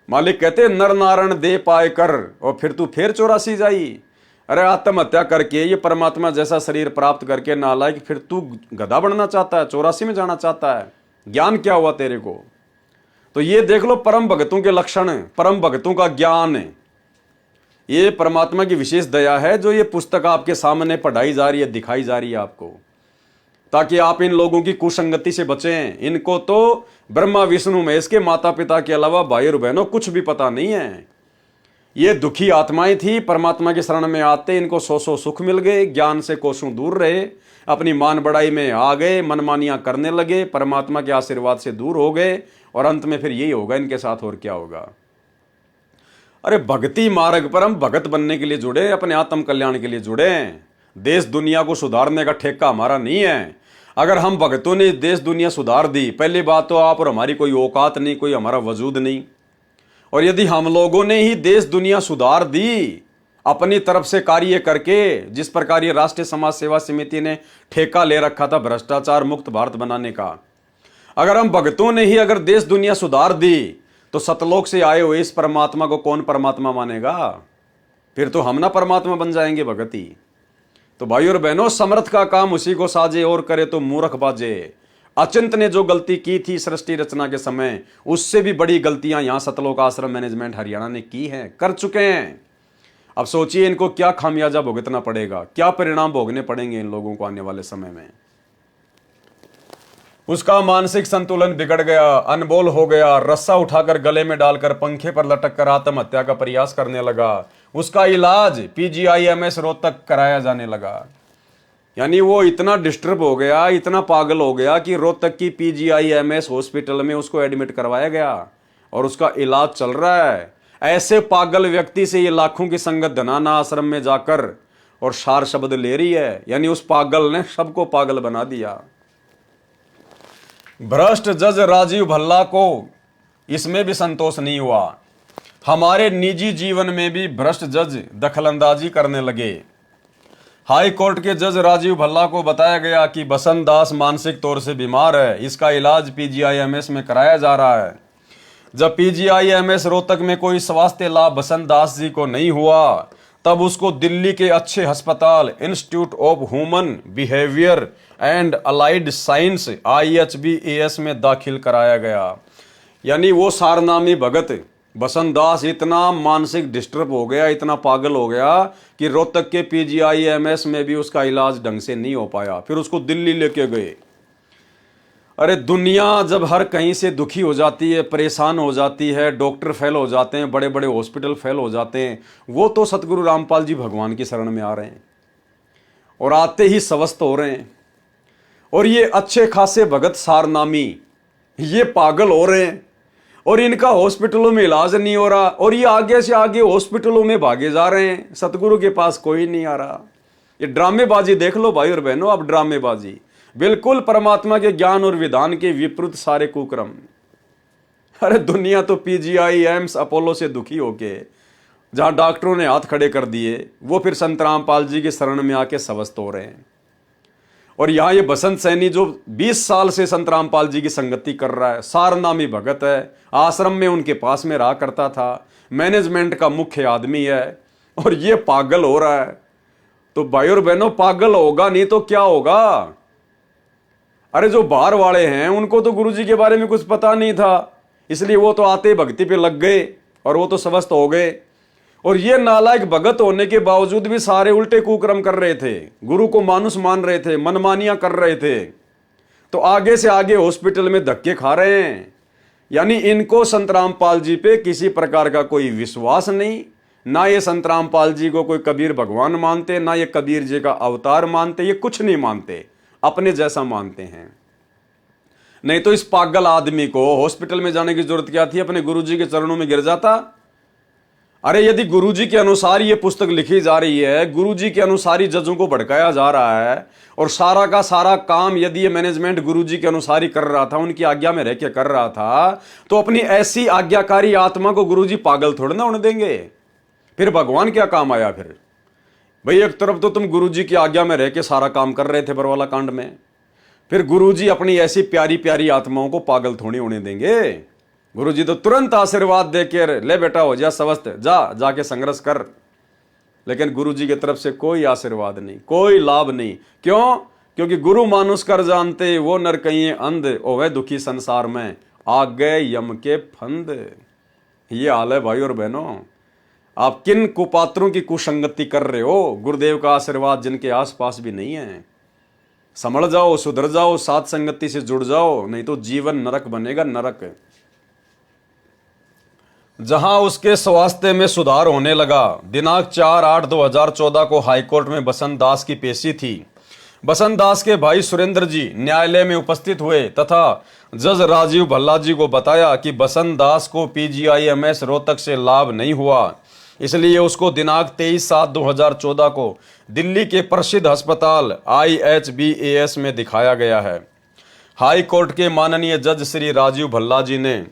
मालिक कहते हैं नर नारायण दे पाए कर, और फिर तू फिर 84 जाई। अरे आत्महत्या करके ये परमात्मा जैसा शरीर प्राप्त करके नालायक, फिर तू गधा बनना चाहता है, 84 में जाना चाहता है। ज्ञान क्या हुआ तेरे को? तो ये देख लो परम भगतों के लक्षण, परम भगतों का ज्ञान है। ये परमात्मा की विशेष दया है जो ये पुस्तक आपके सामने पढ़ाई जा रही है, दिखाई जा रही है आपको, ताकि आप इन लोगों की कुसंगति से बचें। इनको तो ब्रह्मा विष्णु महेश के माता पिता के अलावा भाई और बहनों कुछ भी पता नहीं है। ये दुखी आत्माएं थी, परमात्मा की शरण में आते इनको सौ सुख मिल गए, ज्ञान से कोसों दूर रहे, अपनी मान बढ़ाई में आ गए, मनमानियां करने लगे, परमात्मा के आशीर्वाद से दूर हो गए, और अंत में फिर यही होगा इनके साथ, और क्या होगा। अरे भक्ति मार्ग पर हम भगत बनने के लिए जुड़े, अपने आत्म कल्याण के लिए जुड़े। देश दुनिया को सुधारने का ठेका हमारा नहीं है। अगर हम भगतों ने देश दुनिया सुधार दी, पहली बात तो आप और हमारी कोई औकात नहीं, कोई हमारा वजूद नहीं। और यदि हम लोगों ने ही देश दुनिया सुधार दी अपनी तरफ से कार्य करके, जिस प्रकार ये राष्ट्रीय समाज सेवा समिति ने ठेका ले रखा था भ्रष्टाचार मुक्त भारत बनाने का, अगर हम भगतों ने ही अगर देश दुनिया सुधार दी, तो सतलोक से आए हुए इस परमात्मा को कौन परमात्मा मानेगा? फिर तो हम ना परमात्मा बन जाएंगे भगती। तो भाई और बहनों, समर्थ का काम उसी को साजे और करे तो मूर्ख बाजे। अचिंत ने जो गलती की थी सृष्टि रचना के समय, उससे भी बड़ी गलतियां यहां सतलोक आश्रम मैनेजमेंट हरियाणा ने की हैं, कर चुके हैं। अब सोचिए इनको क्या खामियाजा भुगतना पड़ेगा, क्या परिणाम भोगने पड़ेंगे इन लोगों को आने वाले समय में। उसका मानसिक संतुलन बिगड़ गया, अनबोल हो गया, रस्सा उठाकर गले में डालकर पंखे पर लटक कर आत्महत्या का प्रयास करने लगा। उसका इलाज PGIMS रोहतक कराया जाने लगा। यानी वो इतना डिस्टर्ब हो गया, इतना पागल हो गया कि रोहतक की PGIMS हॉस्पिटल में उसको एडमिट करवाया गया और उसका इलाज चल रहा है। ऐसे पागल व्यक्ति से ये लाखों की संगत धनाना आश्रम में जाकर और शार शब्द ले रही है। यानी उस पागल ने सबको पागल बना दिया। भ्रष्ट जज राजीव भल्ला को इसमें भी संतोष नहीं हुआ। हमारे निजी जीवन में भी भ्रष्ट जज दखलंदाजी करने लगे। हाई कोर्ट के जज राजीव भल्ला को बताया गया कि बसंत दास मानसिक तौर से बीमार है, इसका इलाज PGIMS में कराया जा रहा है। जब PGIMS रोहतक में कोई स्वास्थ्य लाभ बसंत दास जी को नहीं हुआ, तब उसको दिल्ली के अच्छे अस्पताल institute of human behaviour and allied science IHBAS में दाखिल कराया गया। यानी वो सारनामी भगत बसंत दास इतना मानसिक डिस्टर्ब हो गया, इतना पागल हो गया कि रोहतक के PGIMS में भी उसका इलाज ढंग से नहीं हो पाया। फिर उसको दिल्ली लेके गए। अरे दुनिया जब हर कहीं से दुखी हो जाती है, परेशान हो जाती है, डॉक्टर फेल हो जाते हैं, बड़े बड़े हॉस्पिटल फेल हो जाते हैं, वो तो सतगुरु रामपाल जी भगवान की शरण में आ रहे हैं और आते ही स्वस्थ हो रहे हैं। और ये अच्छे खासे भगत सारनामी ये पागल हो रहे हैं और इनका हॉस्पिटलों में इलाज नहीं हो रहा और ये आगे से आगे हॉस्पिटलों में भागे जा रहे हैं। सतगुरु के पास कोई नहीं आ रहा। ये ड्रामेबाजी देख लो भाई और बहनों, अब ड्रामेबाजी बिल्कुल परमात्मा के ज्ञान और विधान के विपरीत सारे कुक्रम। अरे दुनिया तो PGIMS अपोलो से दुखी होके, जहां डॉक्टरों ने हाथ खड़े कर दिए, वो फिर संत रामपाल जी के शरण में आके स्वस्थ हो रहे हैं। और यहां ये बसंत सैनी जो 20 साल से संत रामपाल जी की संगति कर रहा है, सारनामी भगत है, आश्रम में उनके पास में रहा करता था, मैनेजमेंट का मुख्य आदमी है, और ये पागल हो रहा है। तो भाई और बहनों, पागल होगा नहीं तो क्या होगा। अरे जो बाहर वाले हैं उनको तो गुरुजी के बारे में कुछ पता नहीं था, इसलिए वो तो आते भक्ति पे लग गए और वो तो स्वस्थ हो गए। और ये नालायक भगत होने के बावजूद भी सारे उल्टे कुकर्म कर रहे थे, गुरु को मानुस मान रहे थे, मनमानियां कर रहे थे, तो आगे से आगे हॉस्पिटल में धक्के खा रहे हैं। यानी इनको संत रामपाल जी पे किसी प्रकार का कोई विश्वास नहीं, ना ये संत रामपाल जी को कोई कबीर भगवान मानते, ना ये कबीर जी का अवतार मानते, ये कुछ नहीं मानते, अपने जैसा मानते हैं। नहीं तो इस पागल आदमी को हॉस्पिटल में जाने की जरूरत क्या थी, अपने गुरुजी के चरणों में गिर जाता। अरे यदि गुरुजी के अनुसार ये पुस्तक लिखी जा रही है, गुरुजी के अनुसार ही जजों को भड़काया जा रहा है, और सारा का सारा काम यदि ये मैनेजमेंट गुरुजी के अनुसार ही कर रहा था, उनकी आज्ञा में रह के कर रहा था, तो अपनी ऐसी आज्ञाकारी आत्मा को गुरुजी पागल थोड़ी ना होने देंगे। फिर भगवान क्या काम आया। फिर भाई एक तरफ तो तुम गुरुजी की आज्ञा में रह के सारा काम कर रहे थे बरवाला कांड में, फिर गुरुजी अपनी ऐसी प्यारी प्यारी आत्माओं को पागल थोड़ी होने देंगे। गुरुजी तो तुरंत आशीर्वाद देकर, ले बेटा हो जा स्वस्थ, जाके संघर्ष कर। लेकिन गुरुजी की तरफ से कोई आशीर्वाद नहीं, कोई लाभ नहीं। क्यों? क्योंकि गुरु मानुष कर जानते, वो नर कहिए अंध, ओवे दुखी संसार में आ गए यम के फंद। ये हाल है भाई और बहनों। आप किन कुपात्रों की कुसंगति कर रहे हो? गुरुदेव का आशीर्वाद जिनके आसपास भी नहीं है। संभल जाओ, सुधर जाओ, साथ संगति से जुड़ जाओ, नहीं तो जीवन नरक बनेगा, नरक। जहां उसके स्वास्थ्य में सुधार होने लगा, दिनांक 4/8/2014 को हाईकोर्ट में बसंत दास की पेशी थी। बसंत दास के भाई सुरेंद्र जी न्यायालय में उपस्थित हुए तथा जज राजीव भल्ला जी को बताया कि बसंत दास को PGIMS रोहतक से लाभ नहीं हुआ, इसलिए उसको दिनांक 23/7/2014 को दिल्ली के प्रसिद्ध अस्पताल IHBAS में दिखाया गया है। हाई कोर्ट के माननीय जज श्री राजीव भल्ला जी ने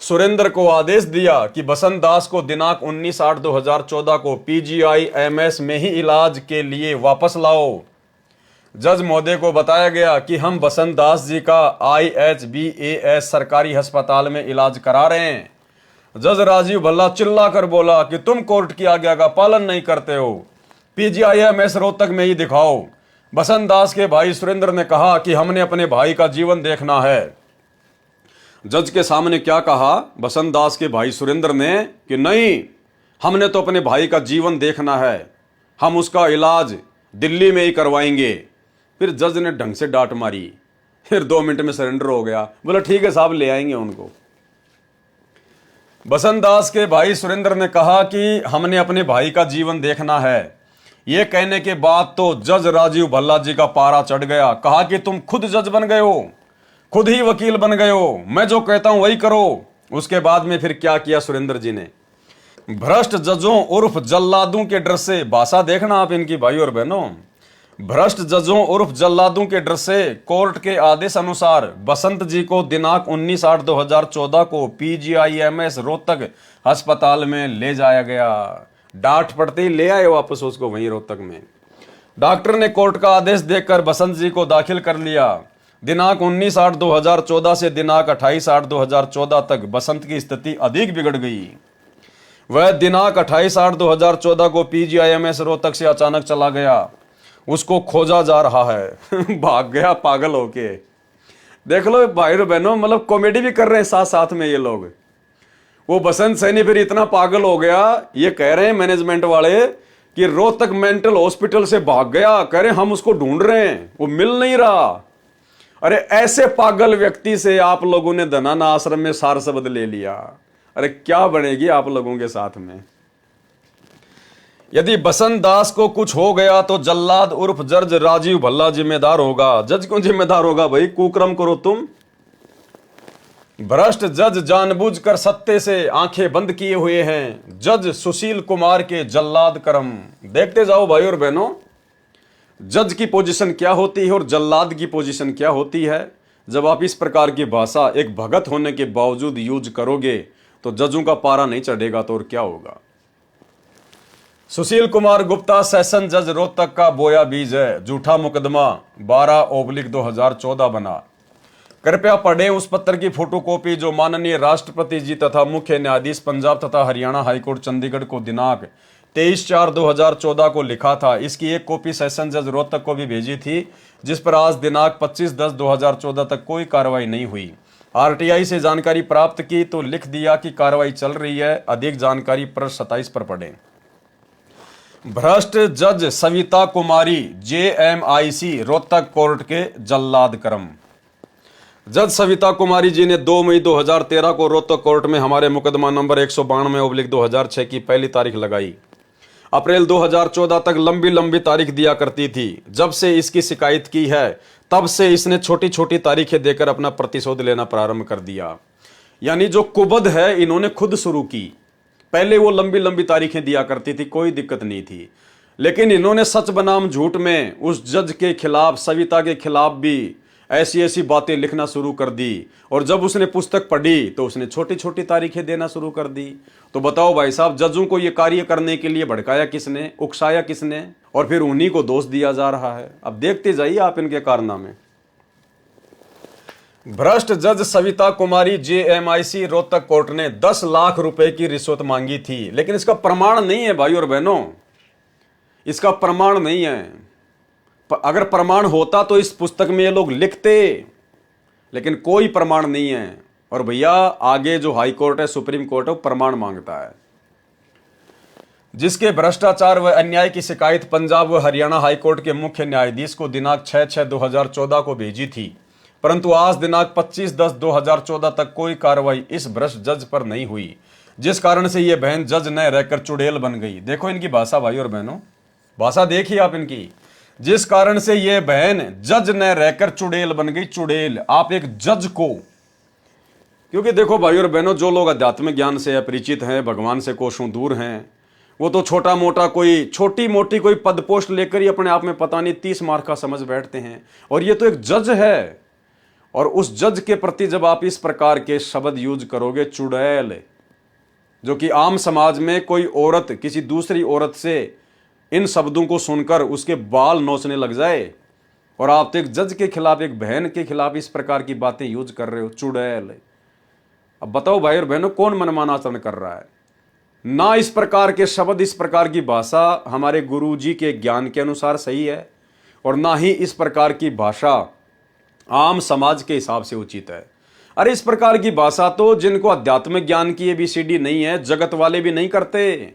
सुरेंद्र को आदेश दिया कि बसंत दास को दिनांक 19/8/2014 को PGIMS में ही इलाज के लिए वापस लाओ। जज महोदय को बताया गया कि हम बसंत दास जी का IHBAS सरकारी अस्पताल में इलाज करा रहे हैं। जज राजीव भल्ला चिल्लाकर बोला कि तुम कोर्ट की आज्ञा का पालन नहीं करते हो, PGIMS रोहतक में ही दिखाओ। बसंत दास के भाई सुरेंद्र ने कहा कि हमने अपने भाई का जीवन देखना है। जज के सामने क्या कहा बसंत दास के भाई सुरेंद्र ने कि नहीं, हमने तो अपने भाई का जीवन देखना है, हम उसका इलाज दिल्ली में ही करवाएंगे। फिर जज ने ढंग से डांट मारी, फिर 2 मिनट में सरेंडर हो गया। बोला ठीक है साहब, ले आएंगे उनको। बसंत दास के भाई सुरेंद्र ने कहा कि हमने अपने भाई का जीवन देखना है। यह कहने के बाद तो जज राजीव भल्ला जी का पारा चढ़ गया। कहा कि तुम खुद जज बन गए हो, खुद ही वकील बन गए हो, मैं जो कहता हूं वही करो। उसके बाद में फिर क्या किया सुरेंद्र जी ने, भ्रष्ट जजों उर्फ जल्लादों के डर से, भाषा देखना आप इनकी भाई और बहनों, भ्रष्ट जजों उर्फ जल्लादों के डर से कोर्ट के आदेश अनुसार बसंत जी को दिनांक 19/8/2014 को PGIMS रोहतक अस्पताल में ले जाया गया। डांट पड़ते ही ले आए वापस उसको वहीं रोहतक में। डॉक्टर ने कोर्ट का आदेश देखकर बसंत जी को दाखिल कर लिया। दिनांक 19/8/2014 से दिनांक 28/8/2014 तक बसंत की स्थिति अधिक बिगड़ गई। वह दिनांक 28/8/2014 को PGIMS रोहतक से अचानक चला गया। उसको खोजा जा रहा है। भाग गया पागल होके। देख लो भाई बहनों, मतलब कॉमेडी भी कर रहे हैं साथ साथ में ये लोग। वो बसंत सैनी फिर इतना पागल हो गया, ये कह रहे हैं मैनेजमेंट वाले कि रोहतक मेंटल हॉस्पिटल से भाग गया। कह रहे हम उसको ढूंढ रहे हैं, वो मिल नहीं रहा। अरे ऐसे पागल व्यक्ति से आप लोगों ने धनाना आश्रम में सार शब्द ले लिया। अरे क्या बनेगी आप लोगों के साथ में। यदि बसंत दास को कुछ हो गया तो जल्लाद उर्फ जज राजीव भल्ला जिम्मेदार होगा। जज क्यों जिम्मेदार होगा भाई, कुकर्म करो तुम। भ्रष्ट जज जानबूझकर सत्ते से आंखें बंद किए हुए हैं। जज सुशील कुमार के जल्लाद कर्म देखते जाओ भाई और बहनों। जज की पोजीशन क्या होती है और जल्लाद की पोजीशन क्या होती है। जब आप इस प्रकार की भाषा एक भगत होने के बावजूद यूज करोगे तो जजों का पारा नहीं चढ़ेगा तो और क्या होगा। सुशील कुमार गुप्ता सेशन जज रोहतक का बोया बीज है। झूठा मुकदमा 12/2014 बना। कृपया पढ़ें उस पत्र की फोटोकॉपी जो माननीय राष्ट्रपति जी तथा मुख्य न्यायाधीश पंजाब तथा हरियाणा हाईकोर्ट चंडीगढ़ को दिनांक 23/4/2014 को लिखा था। इसकी एक कॉपी सेशन जज रोहतक को भी भेजी थी, जिस पर आज दिनांक 25/10/2014 तक कोई कार्रवाई नहीं हुई। RTI से जानकारी प्राप्त की तो लिख दिया कि कार्रवाई चल रही है। अधिक जानकारी पृष्ठ 27 पर पढ़ें। भ्रष्ट जज सविता कुमारी JMIC रोहतक कोर्ट के जल्लाद कर्म। जज सविता कुमारी जी ने 2 मई 2013 को रोहतक कोर्ट में हमारे मुकदमा नंबर 192/2006 की पहली तारीख लगाई। अप्रैल 2014 तक लंबी लंबी तारीख दिया करती थी। जब से इसकी शिकायत की है तब से इसने छोटी छोटी तारीखें देकर अपना प्रतिशोध लेना प्रारंभ कर दिया। यानी जो कुबद है इन्होंने खुद शुरू की। पहले वो लंबी लंबी तारीखें दिया करती थी, कोई दिक्कत नहीं थी, लेकिन इन्होंने सच बनाम झूठ में उस जज के खिलाफ, सविता के खिलाफ भी ऐसी ऐसी बातें लिखना शुरू कर दी। और जब उसने पुस्तक पढ़ी तो उसने छोटी छोटी तारीखें देना शुरू कर दी। तो बताओ भाई साहब, जजों को ये कार्य करने के लिए भड़काया किसने, उकसाया किसने, और फिर उन्हीं को दोष दिया जा रहा है। अब देखते जाइए आप इनके कारनामे। भ्रष्ट जज सविता कुमारी JMIC रोहतक कोर्ट ने 10 लाख रुपए की रिश्वत मांगी थी, लेकिन इसका प्रमाण नहीं है भाई और बहनों, इसका प्रमाण नहीं है। अगर प्रमाण होता तो इस पुस्तक में ये लोग लिखते, लेकिन कोई प्रमाण नहीं है। और भैया आगे जो हाई कोर्ट है, सुप्रीम कोर्ट है, वो प्रमाण मांगता है। जिसके भ्रष्टाचार व अन्याय की शिकायत पंजाब व हरियाणा हाई कोर्ट के मुख्य न्यायाधीश को दिनांक 6/6/2014 को भेजी थी, परंतु आज दिनांक 25/10/2014 तक कोई कार्रवाई इस भ्रष्ट जज पर नहीं हुई, जिस कारण से ये बहन जज न रहकर चुड़ैल बन गई। देखो इनकी भाषा भाई और बहनों, भाषा देखिए आप इनकी। जिस कारण से ये बहन जज न रहकर चुड़ैल बन गई। चुड़ैल, आप एक जज को, क्योंकि देखो भाई और बहनों, जो लोग अध्यात्मिक ज्ञान से अपरिचित हैं, भगवान से कोसों दूर हैं, वो तो छोटा मोटा कोई छोटी मोटी कोई पद पोस्ट लेकर ही अपने आप में पता नहीं 30 मार्क का समझ बैठते हैं। और ये तो एक जज है, और उस जज के प्रति जब आप इस प्रकार के शब्द यूज करोगे, चुड़ैल, जो कि आम समाज में कोई औरत किसी दूसरी औरत से इन शब्दों को सुनकर उसके बाल नोचने लग जाए, और आप तो एक जज के खिलाफ, एक बहन के खिलाफ इस प्रकार की बातें यूज कर रहे हो, चुड़ैल। अब बताओ भाई और बहनों, कौन मनमाना आचरण कर रहा है। ना इस प्रकार के शब्द, इस प्रकार की भाषा हमारे गुरुजी के ज्ञान के अनुसार सही है, और ना ही इस प्रकार की भाषा आम समाज के हिसाब से उचित है। अरे इस प्रकार की भाषा तो जिनको आध्यात्मिक ज्ञान की ABCD नहीं है, जगत वाले भी नहीं करते।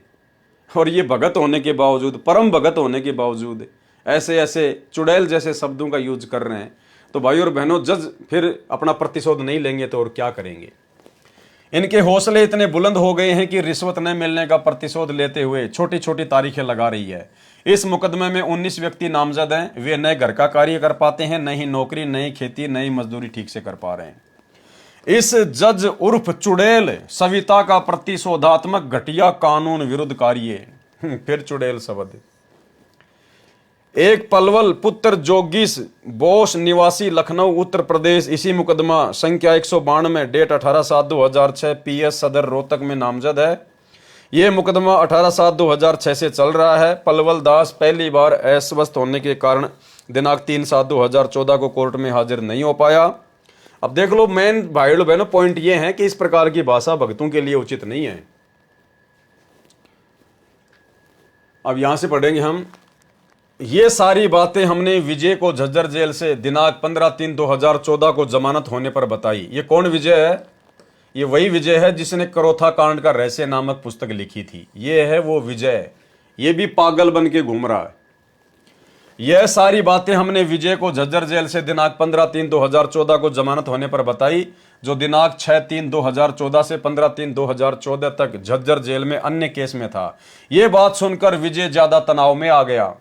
और ये भगत होने के बावजूद, परम भगत होने के बावजूद ऐसे ऐसे चुड़ैल जैसे शब्दों का यूज कर रहे हैं। तो भाई और बहनों, जज फिर अपना प्रतिशोध नहीं लेंगे तो और क्या करेंगे। इनके हौसले इतने बुलंद हो गए हैं कि रिश्वत न मिलने का प्रतिशोध लेते हुए छोटी छोटी तारीखें लगा रही है। इस मुकदमे में 19 व्यक्ति नामजद हैं। वे न घर का कार्य कर पाते हैं, न ही नौकरी, न ही खेती, न ही मजदूरी ठीक से कर पा रहे हैं। इस जज उर्फ चुड़ैल सविता का प्रतिशोधात्मक घटिया कानून विरुद्ध कार्य फिर चुड़ैल शब्द। एक पलवल पुत्र जोगीश बोस निवासी लखनऊ उत्तर प्रदेश इसी मुकदमा संख्या 192 डेट 18/7/2006 PS सदर रोहतक में नामजद है। यह मुकदमा 18/7/2006 से चल रहा है। पलवल दास पहली बार अस्वस्थ होने के कारण दिनांक 3/7/2014 को कोर्ट में हाजिर नहीं हो पाया। अब देख लो, मेन भाइयों बहनों पॉइंट ये है कि इस प्रकार की भाषा भक्तों के लिए उचित नहीं है। अब यहां से पढ़ेंगे हम। ये सारी बातें हमने विजय को झज्जर जेल से दिनांक 15/3/2014 को जमानत होने पर बताई। ये कौन विजय है? ये वही विजय है जिसने करोथा कांड का रहस्य नामक पुस्तक लिखी थी। ये है वो विजय। ये भी पागल बन के घूम रहा है। यह सारी बातें हमने विजय को झज्जर जेल से दिनांक 15/3/2014 को जमानत होने पर बताई, जो दिनांक 6/3/2014 से 15/3/2014 तक झज्जर जेल में अन्य केस में था। यह बात सुनकर विजय ज्यादा तनाव में आ गया,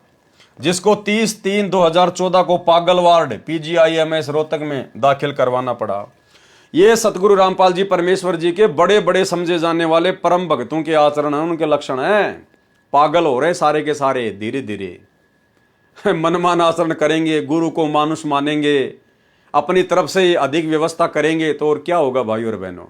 जिसको 30/3/2014 को पागल वार्ड PGIMS रोहतक में दाखिल करवाना पड़ा। ये सतगुरु रामपाल जी परमेश्वर जी के बड़े बड़े समझे जाने वाले परम भक्तों के आचरण हैं, उनके लक्षण हैं। पागल हो रहे सारे के सारे धीरे धीरे। मनमान आचरण करेंगे, गुरु को मानुष मानेंगे, अपनी तरफ से अधिक व्यवस्था करेंगे तो और क्या होगा भाई और बहनों।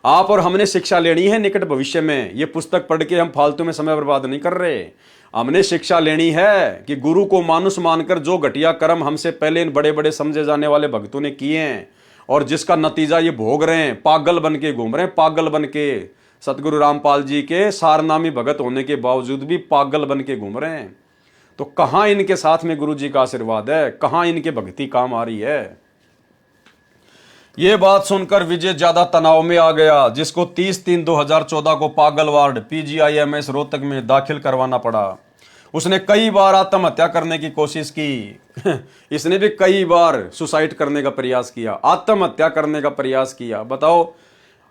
आप और हमने शिक्षा लेनी है निकट भविष्य में। ये पुस्तक पढ़ के हम फालतू में समय बर्बाद नहीं कर रहे। हमने शिक्षा लेनी है कि गुरु को मानुष मानकर जो घटिया कर्म हमसे पहले इन बड़े बड़े समझे जाने वाले भक्तों ने किए हैं और जिसका नतीजा ये भोग रहे हैं, पागल बन के घूम रहे हैं, पागल बन के सतगुरु रामपाल जी के सारनामी भगत होने के बावजूद भी पागल बन के घूम रहे हैं। तो कहां इनके साथ में गुरु जी का आशीर्वाद है, कहां इनके भक्ति काम आ रही है। यह बात सुनकर विजय ज्यादा तनाव में आ गया, जिसको 30/3/2014 को पागल वार्ड PGIMS रोहतक में दाखिल करवाना पड़ा। उसने कई बार आत्महत्या करने की कोशिश की। इसने भी कई बार सुसाइड करने का प्रयास किया, आत्महत्या करने का प्रयास किया। बताओ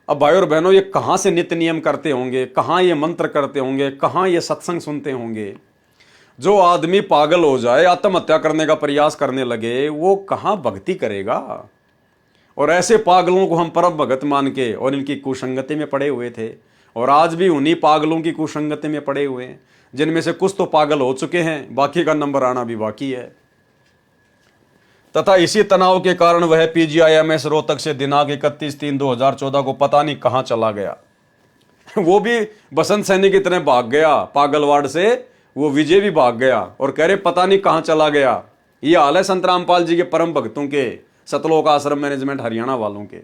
अब भाई और बहनों, ये कहां से नित्य नियम करते होंगे, कहां ये मंत्र करते होंगे, कहां ये सत्संग सुनते होंगे। जो आदमी पागल हो जाए, आत्महत्या करने का प्रयास करने लगे, वो कहां भक्ति करेगा। और ऐसे पागलों को हम परम भगत मान के और इनकी कुसंगति में पड़े हुए थे, और आज भी उन्हीं पागलों की कुसंगति में पड़े हुए हैं, जिनमें से कुछ तो पागल हो चुके हैं, बाकी का नंबर आना भी बाकी है। तथा इसी तनाव के कारण वह PGIMS रोहतक से दिनांक 31/3/2014 को पता नहीं कहां चला गया। वो भी बसंत सैनी की तरह भाग गया पागल वार्ड से। वो विजय भी भाग गया और कह रहे पता नहीं कहां चला गया। ये हाल है संत रामपाल जी के परम भक्तों के, सतलोक आश्रम मैनेजमेंट हरियाणा वालों के,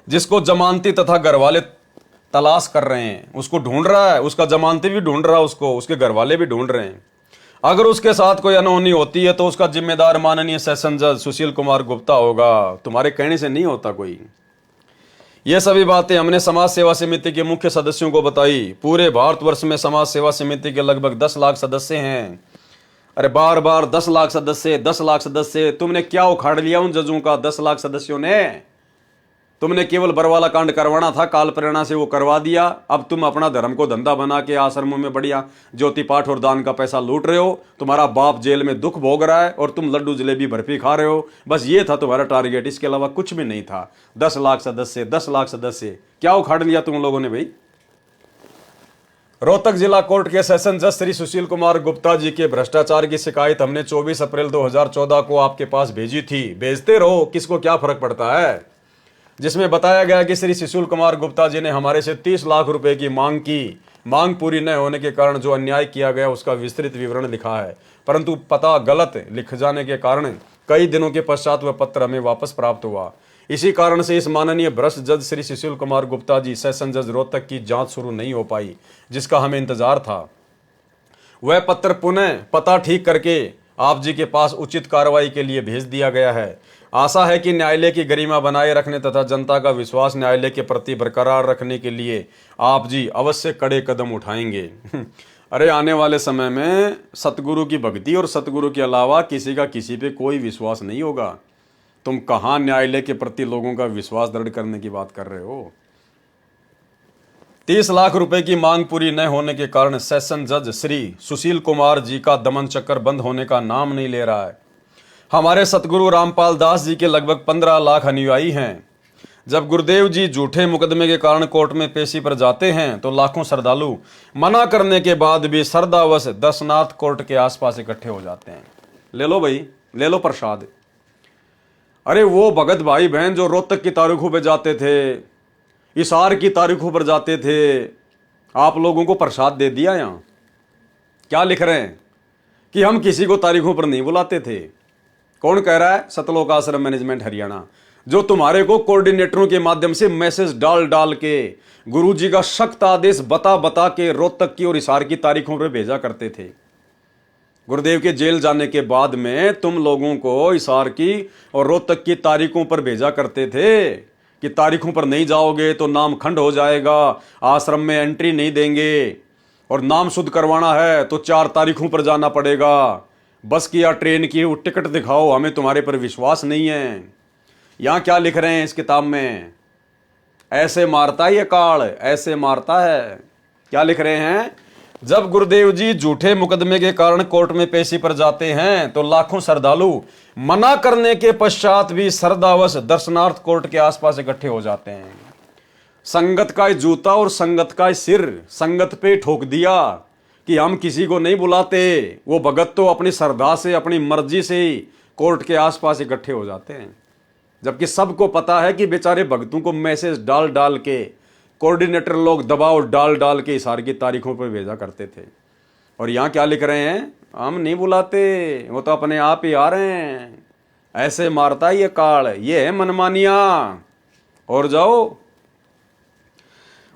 जिसको जमानती तथा घर वाले तलाश कर रहे हैं। उसको ढूंढ रहा है, उसका जमानती भी ढूंढ रहा है, उसको उसके घर वाले भी ढूंढ रहे हैं। अगर उसके साथ कोई अनहोनी होती है तो उसका जिम्मेदार माननीय सेशन जज सुशील कुमार गुप्ता होगा। तुम्हारे कहने से नहीं होता कोई। ये सभी बातें हमने समाज सेवा समिति के मुख्य सदस्यों को बताई। पूरे भारतवर्ष में समाज सेवा समिति के लगभग 10 लाख सदस्य हैं। अरे बार बार 10 लाख सदस्य, 10 लाख सदस्य, तुमने क्या उखाड़ लिया उन जजों का? 10 लाख सदस्यों ने तुमने केवल बरवाला कांड करवाना था, काल प्रेरणा से वो करवा दिया। अब तुम अपना धर्म को धंधा बना के आश्रमों में बढ़िया ज्योति पाठ और दान का पैसा लूट रहे हो। तुम्हारा बाप जेल में दुख भोग रहा है और तुम लड्डू जलेबी बर्फी खा रहे हो। बस ये था तुम्हारा टारगेट, इसके अलावा कुछ भी नहीं था। 10 लाख सदस्य, 10 लाख सदस्य, क्या उखाड़ लिया तुम लोगों ने भाई? रोहतक जिला कोर्ट के सेशन जज श्री सुशील कुमार गुप्ता जी के भ्रष्टाचार की शिकायत हमने 24 अप्रैल 2014 को आपके पास भेजी थी। भेजते रहो, किसको क्या फर्क पड़ता है। जिसमें बताया गया कि श्री सुशील कुमार गुप्ता जी ने हमारे से 30 लाख रुपए की मांग की। मांग पूरी न होने के कारण जो अन्याय किया गया उसका विस्तृत विवरण लिखा है, परंतु पता गलत लिख जाने के कारण कई दिनों के पश्चात वह पत्र हमें वापस प्राप्त हुआ। इसी कारण से इस माननीय भ्रष्ट जज श्री सुशील कुमार गुप्ता जी सेशन जज रोहतक की जांच शुरू नहीं हो पाई, जिसका हमें इंतजार था। वह पत्र पुनः पता ठीक करके आप जी के पास उचित कार्रवाई के लिए भेज दिया गया है। आशा है कि न्यायालय की गरिमा बनाए रखने तथा जनता का विश्वास न्यायालय के प्रति बरकरार रखने के लिए आप जी अवश्य कड़े कदम उठाएंगे। अरे आने वाले समय में सतगुरु की भक्ति और सतगुरु के अलावा किसी का किसी पे कोई विश्वास नहीं होगा। तुम कहाँ न्यायालय के प्रति लोगों का विश्वास दृढ़ करने की बात कर रहे हो। 30 लाख रुपए की मांग पूरी न होने के कारण सेशन जज श्री सुशील कुमार जी का दमन चक्कर बंद होने का नाम नहीं ले रहा है। हमारे सतगुरु रामपाल दास जी के लगभग 15 लाख अनुयायी हैं। जब गुरुदेव जी झूठे मुकदमे के कारण कोर्ट में पेशी पर जाते हैं तो लाखों श्रद्धालु मना करने के बाद भी श्रद्धावश दर्शनार्थ कोर्ट के आसपास इकट्ठे हो जाते हैं। ले लो भाई, ले लो प्रसाद। अरे वो भगत भाई बहन जो रोहतक की तारीखों पर जाते थे, इसार की तारीखों पर जाते थे, आप लोगों को प्रसाद दे दिया। यहाँ क्या लिख रहे हैं कि हम किसी को तारीखों पर नहीं बुलाते थे। कौन कह रहा है? सतलोक आश्रम मैनेजमेंट हरियाणा, जो तुम्हारे को कोऑर्डिनेटरों के माध्यम से मैसेज डाल डाल के गुरुजी का सख्त आदेश बता बता के रोहतक की और हिसार की तारीखों पर भेजा करते थे। गुरुदेव के जेल जाने के बाद में तुम लोगों को हिसार की और रोहतक की तारीखों पर भेजा करते थे कि तारीखों पर नहीं जाओगे तो नाम खंड हो जाएगा, आश्रम में एंट्री नहीं देंगे, और नाम शुद्ध करवाना है तो 4 तारीखों पर जाना पड़ेगा। बस की या ट्रेन की वो टिकट दिखाओ, हमें तुम्हारे पर विश्वास नहीं है। यहां क्या लिख रहे हैं इस किताब में? ऐसे मारता है ये काल, ऐसे मारता है। क्या लिख रहे हैं? जब गुरुदेव जी झूठे मुकदमे के कारण कोर्ट में पेशी पर जाते हैं तो लाखों श्रद्धालु मना करने के पश्चात भी श्रद्धावश दर्शनार्थ कोर्ट के आसपास इकट्ठे हो जाते हैं। संगत का जूता और संगत का सिर संगत पे ठोक दिया कि हम किसी को नहीं बुलाते। वो भगत तो अपनी श्रद्धा से, अपनी मर्जी से ही कोर्ट के आसपास इकट्ठे हो जाते हैं, जबकि सबको पता है कि बेचारे भक्तों को मैसेज डाल डाल के कोऑर्डिनेटर लोग दबाव डाल डाल के हिसार की तारीखों पर भेजा करते थे। और यहाँ क्या लिख रहे हैं? हम नहीं बुलाते, वो तो अपने आप ही आ रहे हैं। ऐसे मारता है ये काल, ये है मनमानिया। और जाओ,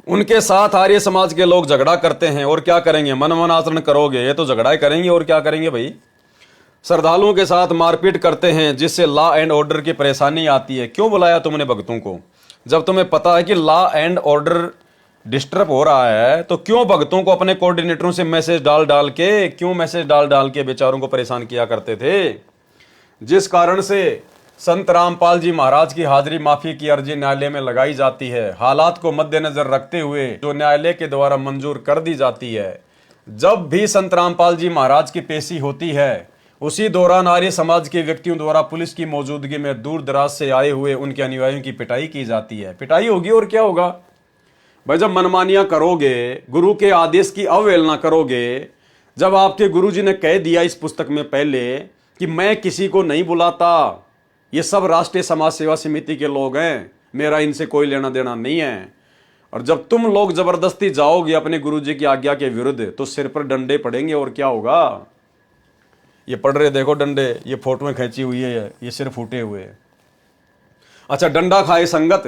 उनके साथ आर्य समाज के लोग झगड़ा करते हैं और क्या करेंगे? मन आचरण करोगे ये तो झगड़ा ही करेंगे और क्या करेंगे भाई। श्रद्धालुओं के साथ मारपीट करते हैं जिससे लॉ एंड ऑर्डर की परेशानी आती है। क्यों बुलाया तुमने भक्तों को? जब तुम्हें पता है कि लॉ एंड ऑर्डर डिस्टर्ब हो रहा है तो क्यों भक्तों को अपने कोऑर्डिनेटरों से मैसेज डाल डाल के बेचारों को परेशान किया करते थे। जिस कारण से संत रामपाल जी महाराज की हाजिरी माफी की अर्जी न्यायालय में लगाई जाती है, हालात को मद्देनजर रखते हुए जो न्यायालय के द्वारा मंजूर कर दी जाती है। जब भी संत रामपाल जी महाराज की पेशी होती है उसी दौरान आर्य समाज के व्यक्तियों द्वारा पुलिस की मौजूदगी में दूर दराज से आए हुए उनके अनुयायियों की पिटाई की जाती है। पिटाई होगी और क्या होगा भाई? जब मनमानियां करोगे, गुरु के आदेश की अवहेलना करोगे, जब आपके गुरुजी ने कह दिया इस पुस्तक में पहले कि मैं किसी को नहीं बुलाता, ये सब राष्ट्रीय समाज सेवा समिति के लोग हैं, मेरा इनसे कोई लेना देना नहीं है, और जब तुम लोग जबरदस्ती जाओगे अपने गुरुजी की आज्ञा के विरुद्ध तो सिर पर डंडे पड़ेंगे और क्या होगा? ये पड़ रहे देखो डंडे, ये फोटो में खींची हुई है, ये सिर फूटे हुए हैं। अच्छा, डंडा खाए संगत,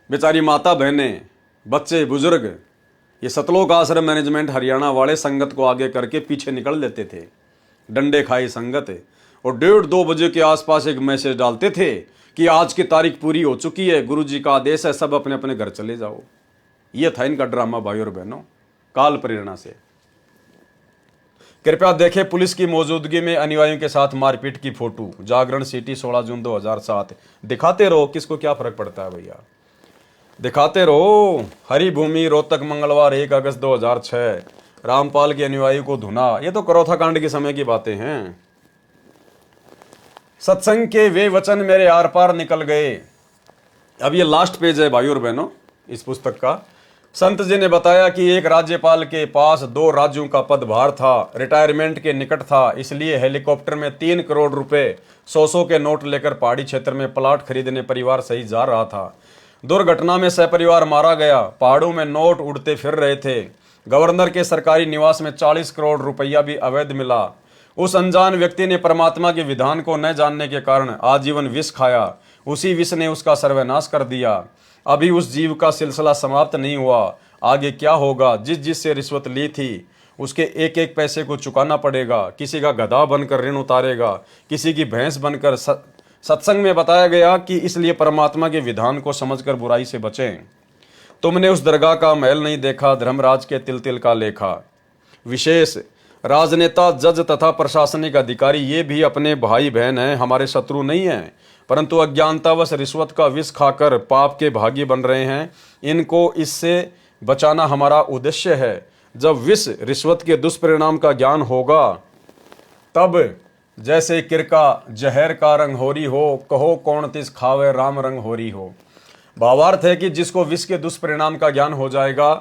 बेचारी माता बहनें, बच्चे बुजुर्ग, ये सतलोक आश्रम मैनेजमेंट हरियाणा वाले संगत को आगे करके पीछे निकल लेते थे। डंडे खाई संगत, और 1:30-2 बजे के आसपास एक मैसेज डालते थे कि आज की तारीख पूरी हो चुकी है, गुरुजी का आदेश है, सब अपने अपने घर चले जाओ। ये था इनका ड्रामा भाई और बहनों, काल प्रेरणा से। कृपया देखें पुलिस की मौजूदगी में अनुयायियों के साथ मारपीट की फोटो। जागरण सिटी 16 जून 2007। दिखाते रहो, किसको क्या फर्क पड़ता है भैया, दिखाते रहो। हरी भूमि रोहतक मंगलवार 1 अगस्त 2006। रामपाल के अनुयायी को धुना। ये तो करौथा कांड के समय की बातें हैं। सत्संग के वे वचन मेरे आर पार निकल गए। अब ये लास्ट पेज है भाई और बहनों इस पुस्तक का। संत जी ने बताया कि एक राज्यपाल के पास 2 राज्यों का पदभार था, रिटायरमेंट के निकट था, इसलिए हेलीकॉप्टर में 3 करोड़ रुपए 100 के नोट लेकर पहाड़ी क्षेत्र में प्लाट खरीदने परिवार सहित जा रहा था। दुर्घटना में सहपरिवार मारा गया। पहाड़ों में नोट उड़ते फिर रहे थे। गवर्नर के सरकारी निवास में 40 करोड़ रुपया भी अवैध मिला। उस अनजान व्यक्ति ने परमात्मा के विधान को न जानने के कारण आजीवन विष खाया। उसी विष ने उसका सर्वनाश कर दिया। अभी उस जीव का सिलसिला समाप्त नहीं हुआ, आगे क्या होगा। जिस जिससे रिश्वत ली थी उसके एक एक पैसे को चुकाना पड़ेगा, किसी का गधा बनकर ऋण उतारेगा, किसी की भैंस बनकर। सत्संग में बताया गया कि इसलिए परमात्मा के विधान को समझकर बुराई से बचें। तुमने उस दरगाह का महल नहीं देखा, धर्मराज के तिल तिल का लेखा। विशेष राजनेता, जज तथा प्रशासनिक अधिकारी ये भी अपने भाई बहन हैं, हमारे शत्रु नहीं हैं, परंतु अज्ञानतावश रिश्वत का विष खाकर पाप के भागी बन रहे हैं। इनको इससे बचाना हमारा उद्देश्य है। जब विष रिश्वत के दुष्परिणाम का ज्ञान होगा तब जैसे किरका जहर का रंग होरी हो, कहो कौन तिस खावे राम रंग होरी हो। भावार्थ है कि जिसको विष के दुष्परिणाम का ज्ञान हो जाएगा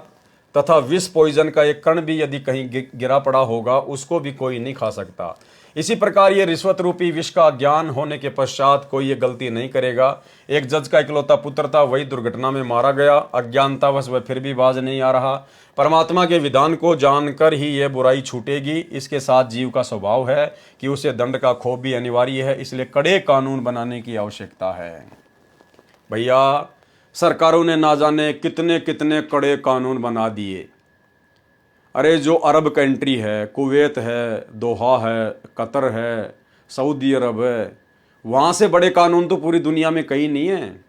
तथा विष पॉइजन का एक कण भी यदि कहीं गिरा पड़ा होगा उसको भी कोई नहीं खा सकता। इसी प्रकार ये रिश्वत रूपी विष का ज्ञान होने के पश्चात कोई ये गलती नहीं करेगा। एक जज का इकलौता पुत्र था, वही दुर्घटना में मारा गया। अज्ञानतावश वह फिर भी बाज नहीं आ रहा। परमात्मा के विधान को जानकर ही यह बुराई छूटेगी। इसके साथ जीव का स्वभाव है कि उसे दंड का खोप भी अनिवार्य है, इसलिए कड़े कानून बनाने की आवश्यकता है। भैया, सरकारों ने ना जाने कितने कितने कड़े कानून बना दिए। अरे जो अरब कंट्री है, कुवैत है, दोहा है, कतर है, सऊदी अरब है, वहाँ से बड़े कानून तो पूरी दुनिया में कहीं नहीं है।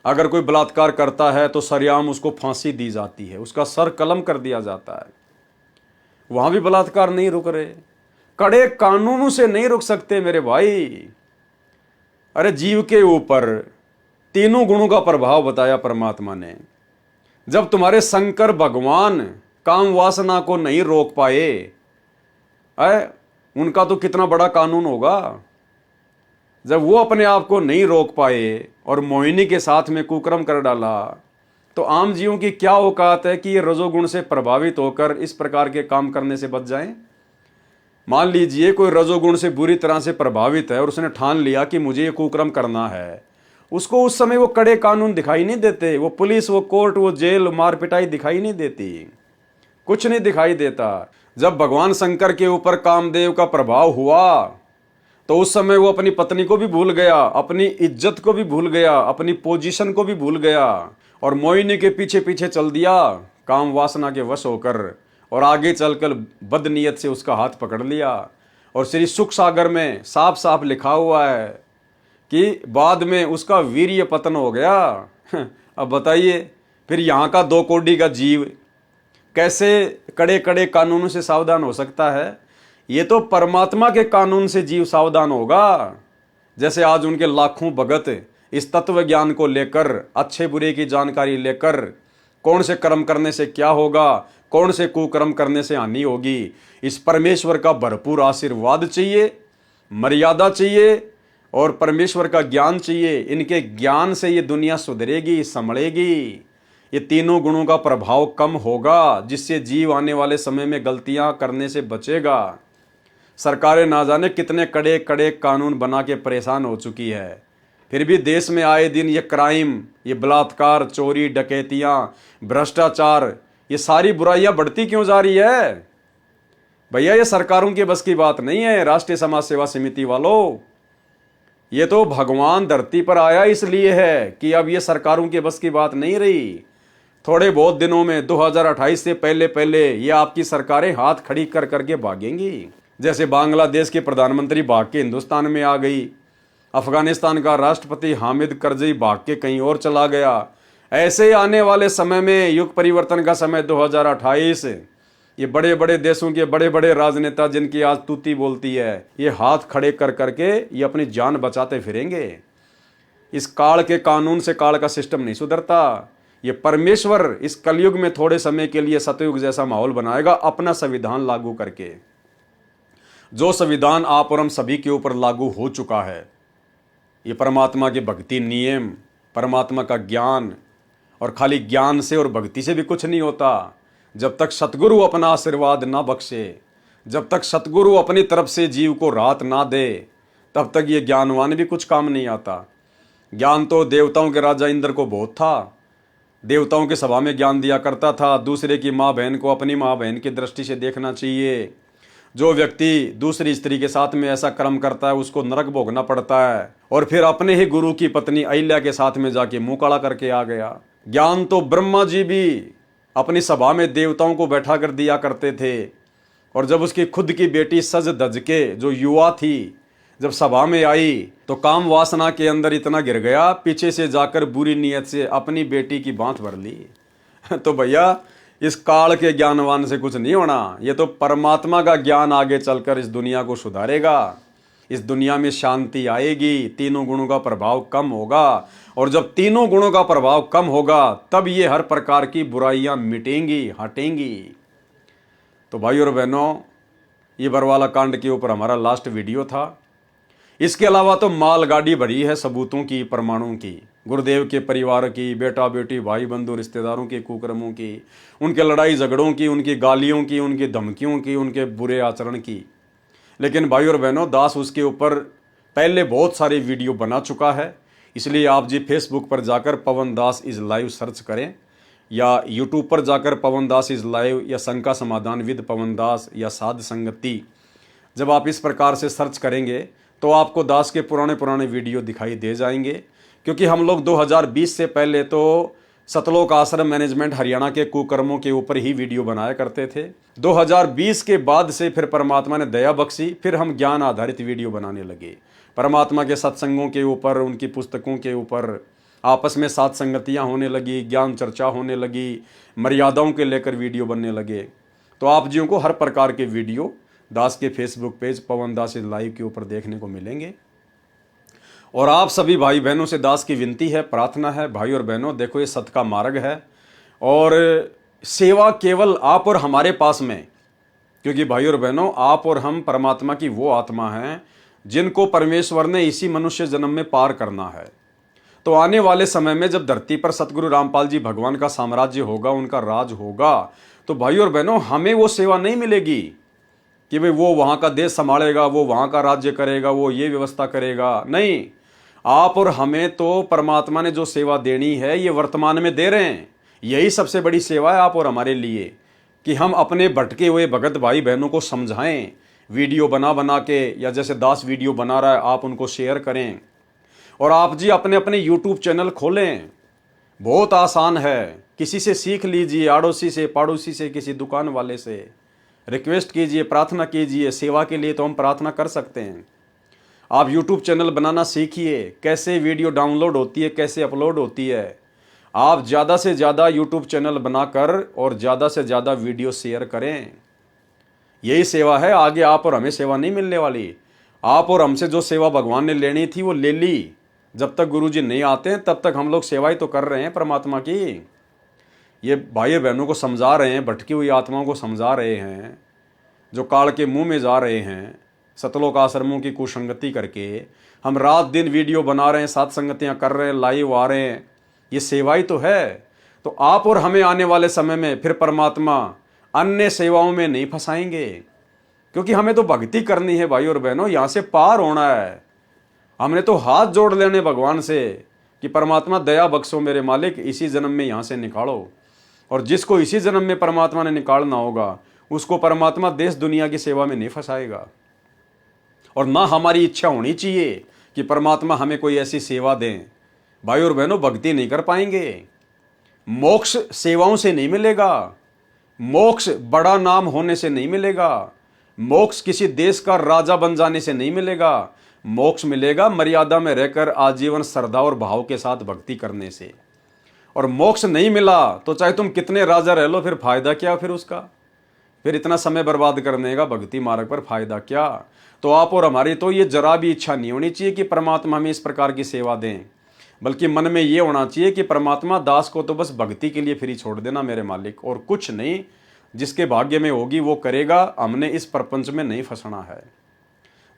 अगर कोई बलात्कार करता है तो सरेआम उसको फांसी दी जाती है, उसका सर कलम कर दिया जाता है। वहाँ भी बलात्कार नहीं रुक रहे, कड़े कानूनों से नहीं रुक सकते मेरे भाई। अरे जीव के ऊपर तीनों गुणों का प्रभाव बताया परमात्मा ने। जब तुम्हारे शंकर भगवान काम वासना को नहीं रोक पाए, उनका तो कितना बड़ा कानून होगा। जब वो अपने आप को नहीं रोक पाए और मोहिनी के साथ में कुकर्म कर डाला, तो आम जीवों की क्या औकात है कि ये रजोगुण से प्रभावित होकर इस प्रकार के काम करने से बच जाएं। मान लीजिए कोई रजोगुण से बुरी तरह से प्रभावित है और उसने ठान लिया कि मुझे ये कुकर्म करना है, उसको उस समय वो कड़े कानून दिखाई नहीं देते। वो पुलिस, वो कोर्ट, वो जेल, मार पिटाई दिखाई नहीं देती, कुछ नहीं दिखाई देता। जब भगवान शंकर के ऊपर कामदेव का प्रभाव हुआ तो उस समय वो अपनी पत्नी को भी भूल गया, अपनी इज्जत को भी भूल गया, अपनी पोजीशन को भी भूल गया और मोहिनी के पीछे पीछे चल दिया काम वासना के वश होकर, और आगे चलकर बदनीयत से उसका हाथ पकड़ लिया। और श्री सुख सागर में साफ साफ लिखा हुआ है कि बाद में उसका वीर्य पतन हो गया। अब बताइए फिर यहाँ का 2 कोड़ी का जीव कैसे कड़े कड़े कानूनों से सावधान हो सकता है। ये तो परमात्मा के कानून से जीव सावधान होगा। जैसे आज उनके लाखों भगत इस तत्व ज्ञान को लेकर, अच्छे बुरे की जानकारी लेकर, कौन से कर्म करने से क्या होगा, कौन से कुकर्म करने से हानि होगी, इस परमेश्वर का भरपूर आशीर्वाद चाहिए, मर्यादा चाहिए और परमेश्वर का ज्ञान चाहिए। इनके ज्ञान से ये दुनिया सुधरेगी, संभलेगी। ये तीनों गुणों का प्रभाव कम होगा, जिससे जीव आने वाले समय में गलतियां करने से बचेगा। सरकारें ना जाने कितने कड़े कड़े कानून बना के परेशान हो चुकी है, फिर भी देश में आए दिन ये क्राइम, ये बलात्कार, चोरी, डकैतियां, भ्रष्टाचार, ये सारी बुराइयां बढ़ती क्यों जा रही है। भैया ये सरकारों की बस की बात नहीं है। राष्ट्रीय समाज सेवा समिति वालों, ये तो भगवान धरती पर आया इसलिए है कि अब ये सरकारों के बस की बात नहीं रही। थोड़े बहुत दिनों में 2028 से पहले पहले ये आपकी सरकारें हाथ खड़ी कर करके भागेंगी। जैसे बांग्लादेश के प्रधानमंत्री भाग के हिंदुस्तान में आ गई, अफगानिस्तान का राष्ट्रपति हामिद करजई भाग के कहीं और चला गया। ऐसे आने वाले समय में, युग परिवर्तन का समय 2028, ये बड़े बड़े देशों के बड़े बड़े राजनेता जिनकी आज तूती बोलती है, ये हाथ खड़े कर करके ये अपनी जान बचाते फिरेंगे। इस काल के कानून से काल का सिस्टम नहीं सुधरता। ये परमेश्वर इस कलयुग में थोड़े समय के लिए सतयुग जैसा माहौल बनाएगा अपना संविधान लागू करके। जो संविधान आप और हम सभी के ऊपर लागू हो चुका है, ये परमात्मा के भक्ति नियम, परमात्मा का ज्ञान, और खाली ज्ञान से और भक्ति से भी कुछ नहीं होता। जब तक सतगुरु अपना आशीर्वाद ना बख्शे, जब तक सतगुरु अपनी तरफ से जीव को राहत ना दे, तब तक ये ज्ञानवान भी कुछ काम नहीं आता। ज्ञान तो देवताओं के राजा इंद्र को बहुत था, देवताओं की सभा में ज्ञान दिया करता था। दूसरे की माँ बहन को अपनी माँ बहन की दृष्टि से देखना चाहिए। जो व्यक्ति दूसरी स्त्री के साथ में ऐसा कर्म करता है उसको नरक भोगना पड़ता है। और फिर अपने ही गुरु की पत्नी अहिल्या के साथ में जाके मुंह काला करके आ गया। ज्ञान तो ब्रह्मा जी भी अपनी सभा में देवताओं को बैठा कर दिया करते थे। और जब उसकी खुद की बेटी सज धज के जो युवा थी जब सभा में आई तो काम वासना के अंदर इतना गिर गया, पीछे से जाकर बुरी नीयत से अपनी बेटी की बांध भर ली। तो भैया इस काल के ज्ञानवान से कुछ नहीं होना, ये तो परमात्मा का ज्ञान आगे चलकर इस दुनिया को सुधारेगा। इस दुनिया में शांति आएगी, तीनों गुणों का प्रभाव कम होगा, और जब तीनों गुणों का प्रभाव कम होगा तब ये हर प्रकार की बुराइयां मिटेंगी, हटेंगी। तो भाई और बहनों, ये बरवाला कांड के ऊपर हमारा लास्ट वीडियो था। इसके अलावा तो मालगाड़ी भरी है सबूतों की, प्रमाणों की, गुरुदेव के परिवार की, बेटा बेटी भाई बंधु रिश्तेदारों के कुकर्मों की, उनके लड़ाई झगड़ों की, उनकी गालियों की, उनकी धमकियों की, उनके बुरे आचरण की। लेकिन भाई और बहनों, दास उसके ऊपर पहले बहुत सारे वीडियो बना चुका है। इसलिए आप जी फेसबुक पर जाकर पवन दास इज लाइव सर्च करें, या यूट्यूब पर जाकर पवन दास इज लाइव, या शंका समाधान विद पवन दास, या साध संगति, जब आप इस प्रकार से सर्च करेंगे तो आपको दास के पुराने वीडियो दिखाई दे जाएंगे। क्योंकि हम लोग 2020 से पहले तो सतलोक आश्रम मैनेजमेंट हरियाणा के कुकर्मों के ऊपर ही वीडियो बनाया करते थे। 2020 के बाद से फिर परमात्मा ने दया बख्शी, फिर हम ज्ञान आधारित वीडियो बनाने लगे, परमात्मा के सत्संगों के ऊपर, उनकी पुस्तकों के ऊपर, आपस में साथ संगतियाँ होने लगी, ज्ञान चर्चा होने लगी, मर्यादाओं के लेकर वीडियो बनने लगे। तो आप जियों को हर प्रकार के वीडियो दास के Facebook page Pawan Das is live के ऊपर देखने को मिलेंगे। और आप सभी भाई बहनों से दास की विनती है, प्रार्थना है, भाई और बहनों देखो ये सत्य का मार्ग है, और सेवा केवल आप और हमारे पास में, क्योंकि भाई और बहनों आप और हम परमात्मा की वो आत्मा हैं जिनको परमेश्वर ने इसी मनुष्य जन्म में पार करना है। तो आने वाले समय में जब धरती पर सतगुरु रामपाल जी भगवान का साम्राज्य होगा, उनका राज होगा, तो भाई और बहनों हमें वो सेवा नहीं मिलेगी कि भाई वो वहाँ का देश संभालेगा, वो वहाँ का राज्य करेगा, वो ये व्यवस्था करेगा। नहीं, आप और हमें तो परमात्मा ने जो सेवा देनी है ये वर्तमान में दे रहे हैं। यही सबसे बड़ी सेवा है आप और हमारे लिए, कि हम अपने भटके हुए भगत भाई बहनों को समझाएं, वीडियो बना के, या जैसे दास वीडियो बना रहा है आप उनको शेयर करें। और आप जी अपने अपने यूट्यूब चैनल खोलें, बहुत आसान है, किसी से सीख लीजिए, आड़ोसी से, पड़ोसी से, किसी दुकान वाले से रिक्वेस्ट कीजिए, प्रार्थना कीजिए। सेवा के लिए तो हम प्रार्थना कर सकते हैं। आप यूट्यूब चैनल बनाना सीखिए, कैसे वीडियो डाउनलोड होती है, कैसे अपलोड होती है। आप ज़्यादा से ज़्यादा यूट्यूब चैनल बनाकर और ज़्यादा से ज़्यादा वीडियो शेयर करें। यही सेवा है, आगे आप और हमें सेवा नहीं मिलने वाली। आप और हमसे जो सेवा भगवान ने लेनी थी वो ले ली। जब तक गुरुजी नहीं आते हैं तब तक हम लोग सेवा ही तो कर रहे हैं परमात्मा की। ये भाई बहनों को समझा रहे हैं, भटकी हुई आत्माओं को समझा रहे हैं, जो काल के मुंह में जा रहे हैं सतलोक आश्रमों की कुसंगति करके। हम रात दिन वीडियो बना रहे हैं, साथ संगतियाँ कर रहे हैं, लाइव आ रहे हैं, ये सेवा ही तो है। तो आप और हमें आने वाले समय में फिर परमात्मा अन्य सेवाओं में नहीं फंसाएंगे, क्योंकि हमें तो भक्ति करनी है भाई और बहनों, यहाँ से पार होना है। हमने तो हाथ जोड़ लेने भगवान से कि परमात्मा दया बख्शो मेरे मालिक, इसी जन्म में यहाँ से निकालो। और जिसको इसी जन्म में परमात्मा ने निकालना होगा उसको परमात्मा देश दुनिया की सेवा में नहीं फंसाएगा। और ना हमारी इच्छा होनी चाहिए कि परमात्मा हमें कोई ऐसी सेवा दें। भाई और बहनों, भक्ति नहीं कर पाएंगे। मोक्ष सेवाओं से नहीं मिलेगा, मोक्ष बड़ा नाम होने से नहीं मिलेगा, मोक्ष किसी देश का राजा बन जाने से नहीं मिलेगा। मोक्ष मिलेगा मर्यादा में रहकर आजीवन श्रद्धा और भाव के साथ भक्ति करने से। और मोक्ष नहीं मिला तो चाहे तुम कितने राजा रह लो, फिर फायदा क्या? फिर उसका फिर इतना समय बर्बाद करने का भक्ति मार्ग पर फायदा क्या? तो आप और हमारी तो ये जरा भी इच्छा नहीं होनी चाहिए कि परमात्मा हमें इस प्रकार की सेवा दें, बल्कि मन में ये होना चाहिए कि परमात्मा दास को तो बस भक्ति के लिए फ्री छोड़ देना मेरे मालिक, और कुछ नहीं। जिसके भाग्य में होगी वो करेगा, हमने इस प्रपंच में नहीं फंसना है।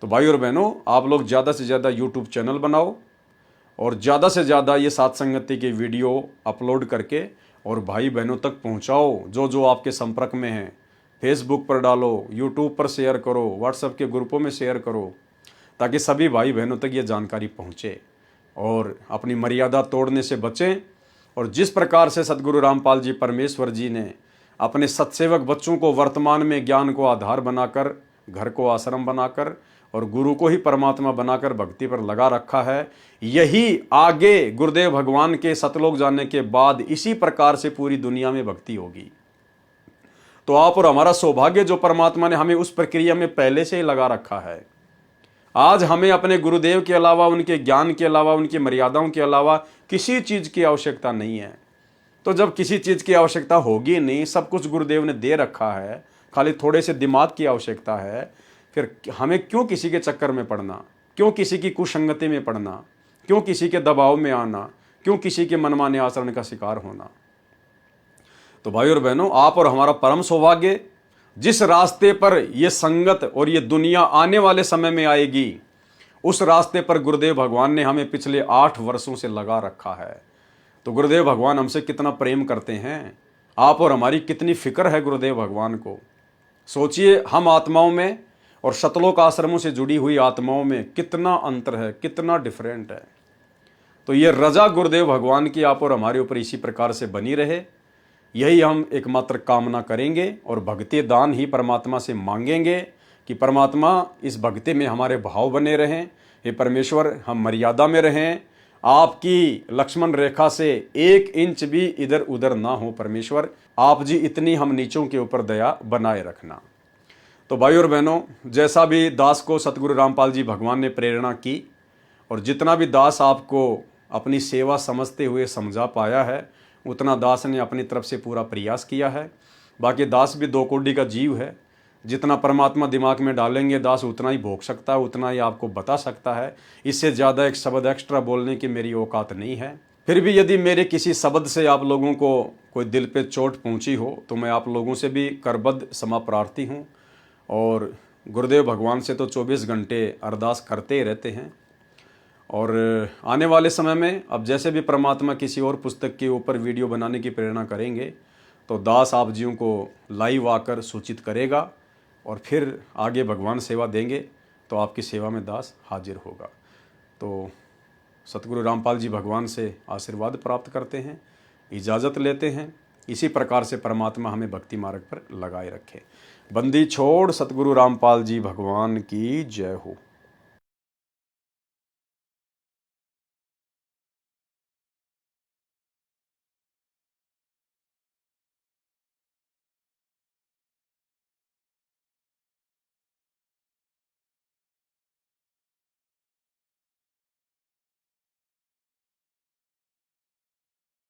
तो भाई और बहनों, आप लोग ज़्यादा से ज़्यादा यूट्यूब चैनल बनाओ और ज़्यादा से ज़्यादा ये साथ संगति के वीडियो अपलोड करके और भाई बहनों तक पहुँचाओ। जो जो आपके संपर्क में हैं, फेसबुक पर डालो, यूट्यूब पर शेयर करो, व्हाट्सएप के ग्रुपों में शेयर करो, ताकि सभी भाई बहनों तक ये जानकारी पहुँचे और अपनी मर्यादा तोड़ने से बचें। और जिस प्रकार से सतगुरु रामपाल जी परमेश्वर जी ने अपने सत्सेवक बच्चों को वर्तमान में ज्ञान को आधार बनाकर, घर को आश्रम बनाकर और गुरु को ही परमात्मा बनाकर भक्ति पर लगा रखा है, यही आगे गुरुदेव भगवान के सतलोक जाने के बाद इसी प्रकार से पूरी दुनिया में भक्ति होगी। तो आप और हमारा सौभाग्य जो परमात्मा ने हमें उस प्रक्रिया में पहले से ही लगा रखा है। आज हमें अपने गुरुदेव के अलावा, उनके ज्ञान के अलावा, उनकी मर्यादाओं के अलावा किसी चीज की आवश्यकता नहीं है। तो जब किसी चीज की आवश्यकता होगी नहीं, सब कुछ गुरुदेव ने दे रखा है, खाली थोड़े से दिमाग की आवश्यकता है, फिर हमें क्यों किसी के चक्कर में पड़ना, क्यों किसी की कुसंगति में पड़ना, क्यों किसी के दबाव में आना, क्यों किसी के मनमाने आचरण का शिकार होना। तो भाई और बहनों, आप और हमारा परम सौभाग्य, जिस रास्ते पर यह संगत और ये दुनिया आने वाले समय में आएगी, उस रास्ते पर गुरुदेव भगवान ने हमें पिछले 8 वर्षों से लगा रखा है। तो गुरुदेव भगवान हमसे कितना प्रेम करते हैं, आप और हमारी कितनी फिक्र है गुरुदेव भगवान को। सोचिए, हम आत्माओं में और शतलोक आश्रमों से जुड़ी हुई आत्माओं में कितना अंतर है, कितना डिफरेंट है। तो ये रजा गुरुदेव भगवान की आप और हमारे ऊपर इसी प्रकार से बनी रहे, यही हम एकमात्र कामना करेंगे और भक्ति दान ही परमात्मा से मांगेंगे कि परमात्मा इस भक्ति में हमारे भाव बने रहें। हे परमेश्वर, हम मर्यादा में रहें, आपकी लक्ष्मण रेखा से 1 इंच भी इधर उधर ना हो। परमेश्वर, आप जी इतनी हम नीचों के ऊपर दया बनाए रखना। तो भाई और बहनों, जैसा भी दास को सतगुरु रामपाल जी भगवान ने प्रेरणा की और जितना भी दास आपको अपनी सेवा समझते हुए समझा पाया है, उतना दास ने अपनी तरफ से पूरा प्रयास किया है। बाकी दास भी 2 कोड़ी का जीव है, जितना परमात्मा दिमाग में डालेंगे दास उतना ही भोग सकता है, उतना ही आपको बता सकता है। इससे ज़्यादा एक शब्द एक्स्ट्रा बोलने की मेरी औकात नहीं है। फिर भी यदि मेरे किसी शब्द से आप लोगों को कोई दिल पे चोट पहुंची हो, तो मैं आप लोगों से भी करबद्ध क्षमा प्रार्थी हूँ। और गुरुदेव भगवान से तो 24 घंटे अरदास करते ही रहते हैं। और आने वाले समय में अब जैसे भी परमात्मा किसी और पुस्तक के ऊपर वीडियो बनाने की प्रेरणा करेंगे, तो दास आप जियों को लाइव आकर सूचित करेगा और फिर आगे भगवान सेवा देंगे तो आपकी सेवा में दास हाजिर होगा। तो सतगुरु रामपाल जी भगवान से आशीर्वाद प्राप्त करते हैं, इजाज़त लेते हैं। इसी प्रकार से परमात्मा हमें भक्ति मार्ग पर लगाए रखे। बंदी छोड़ सतगुरु रामपाल जी भगवान की जय हो।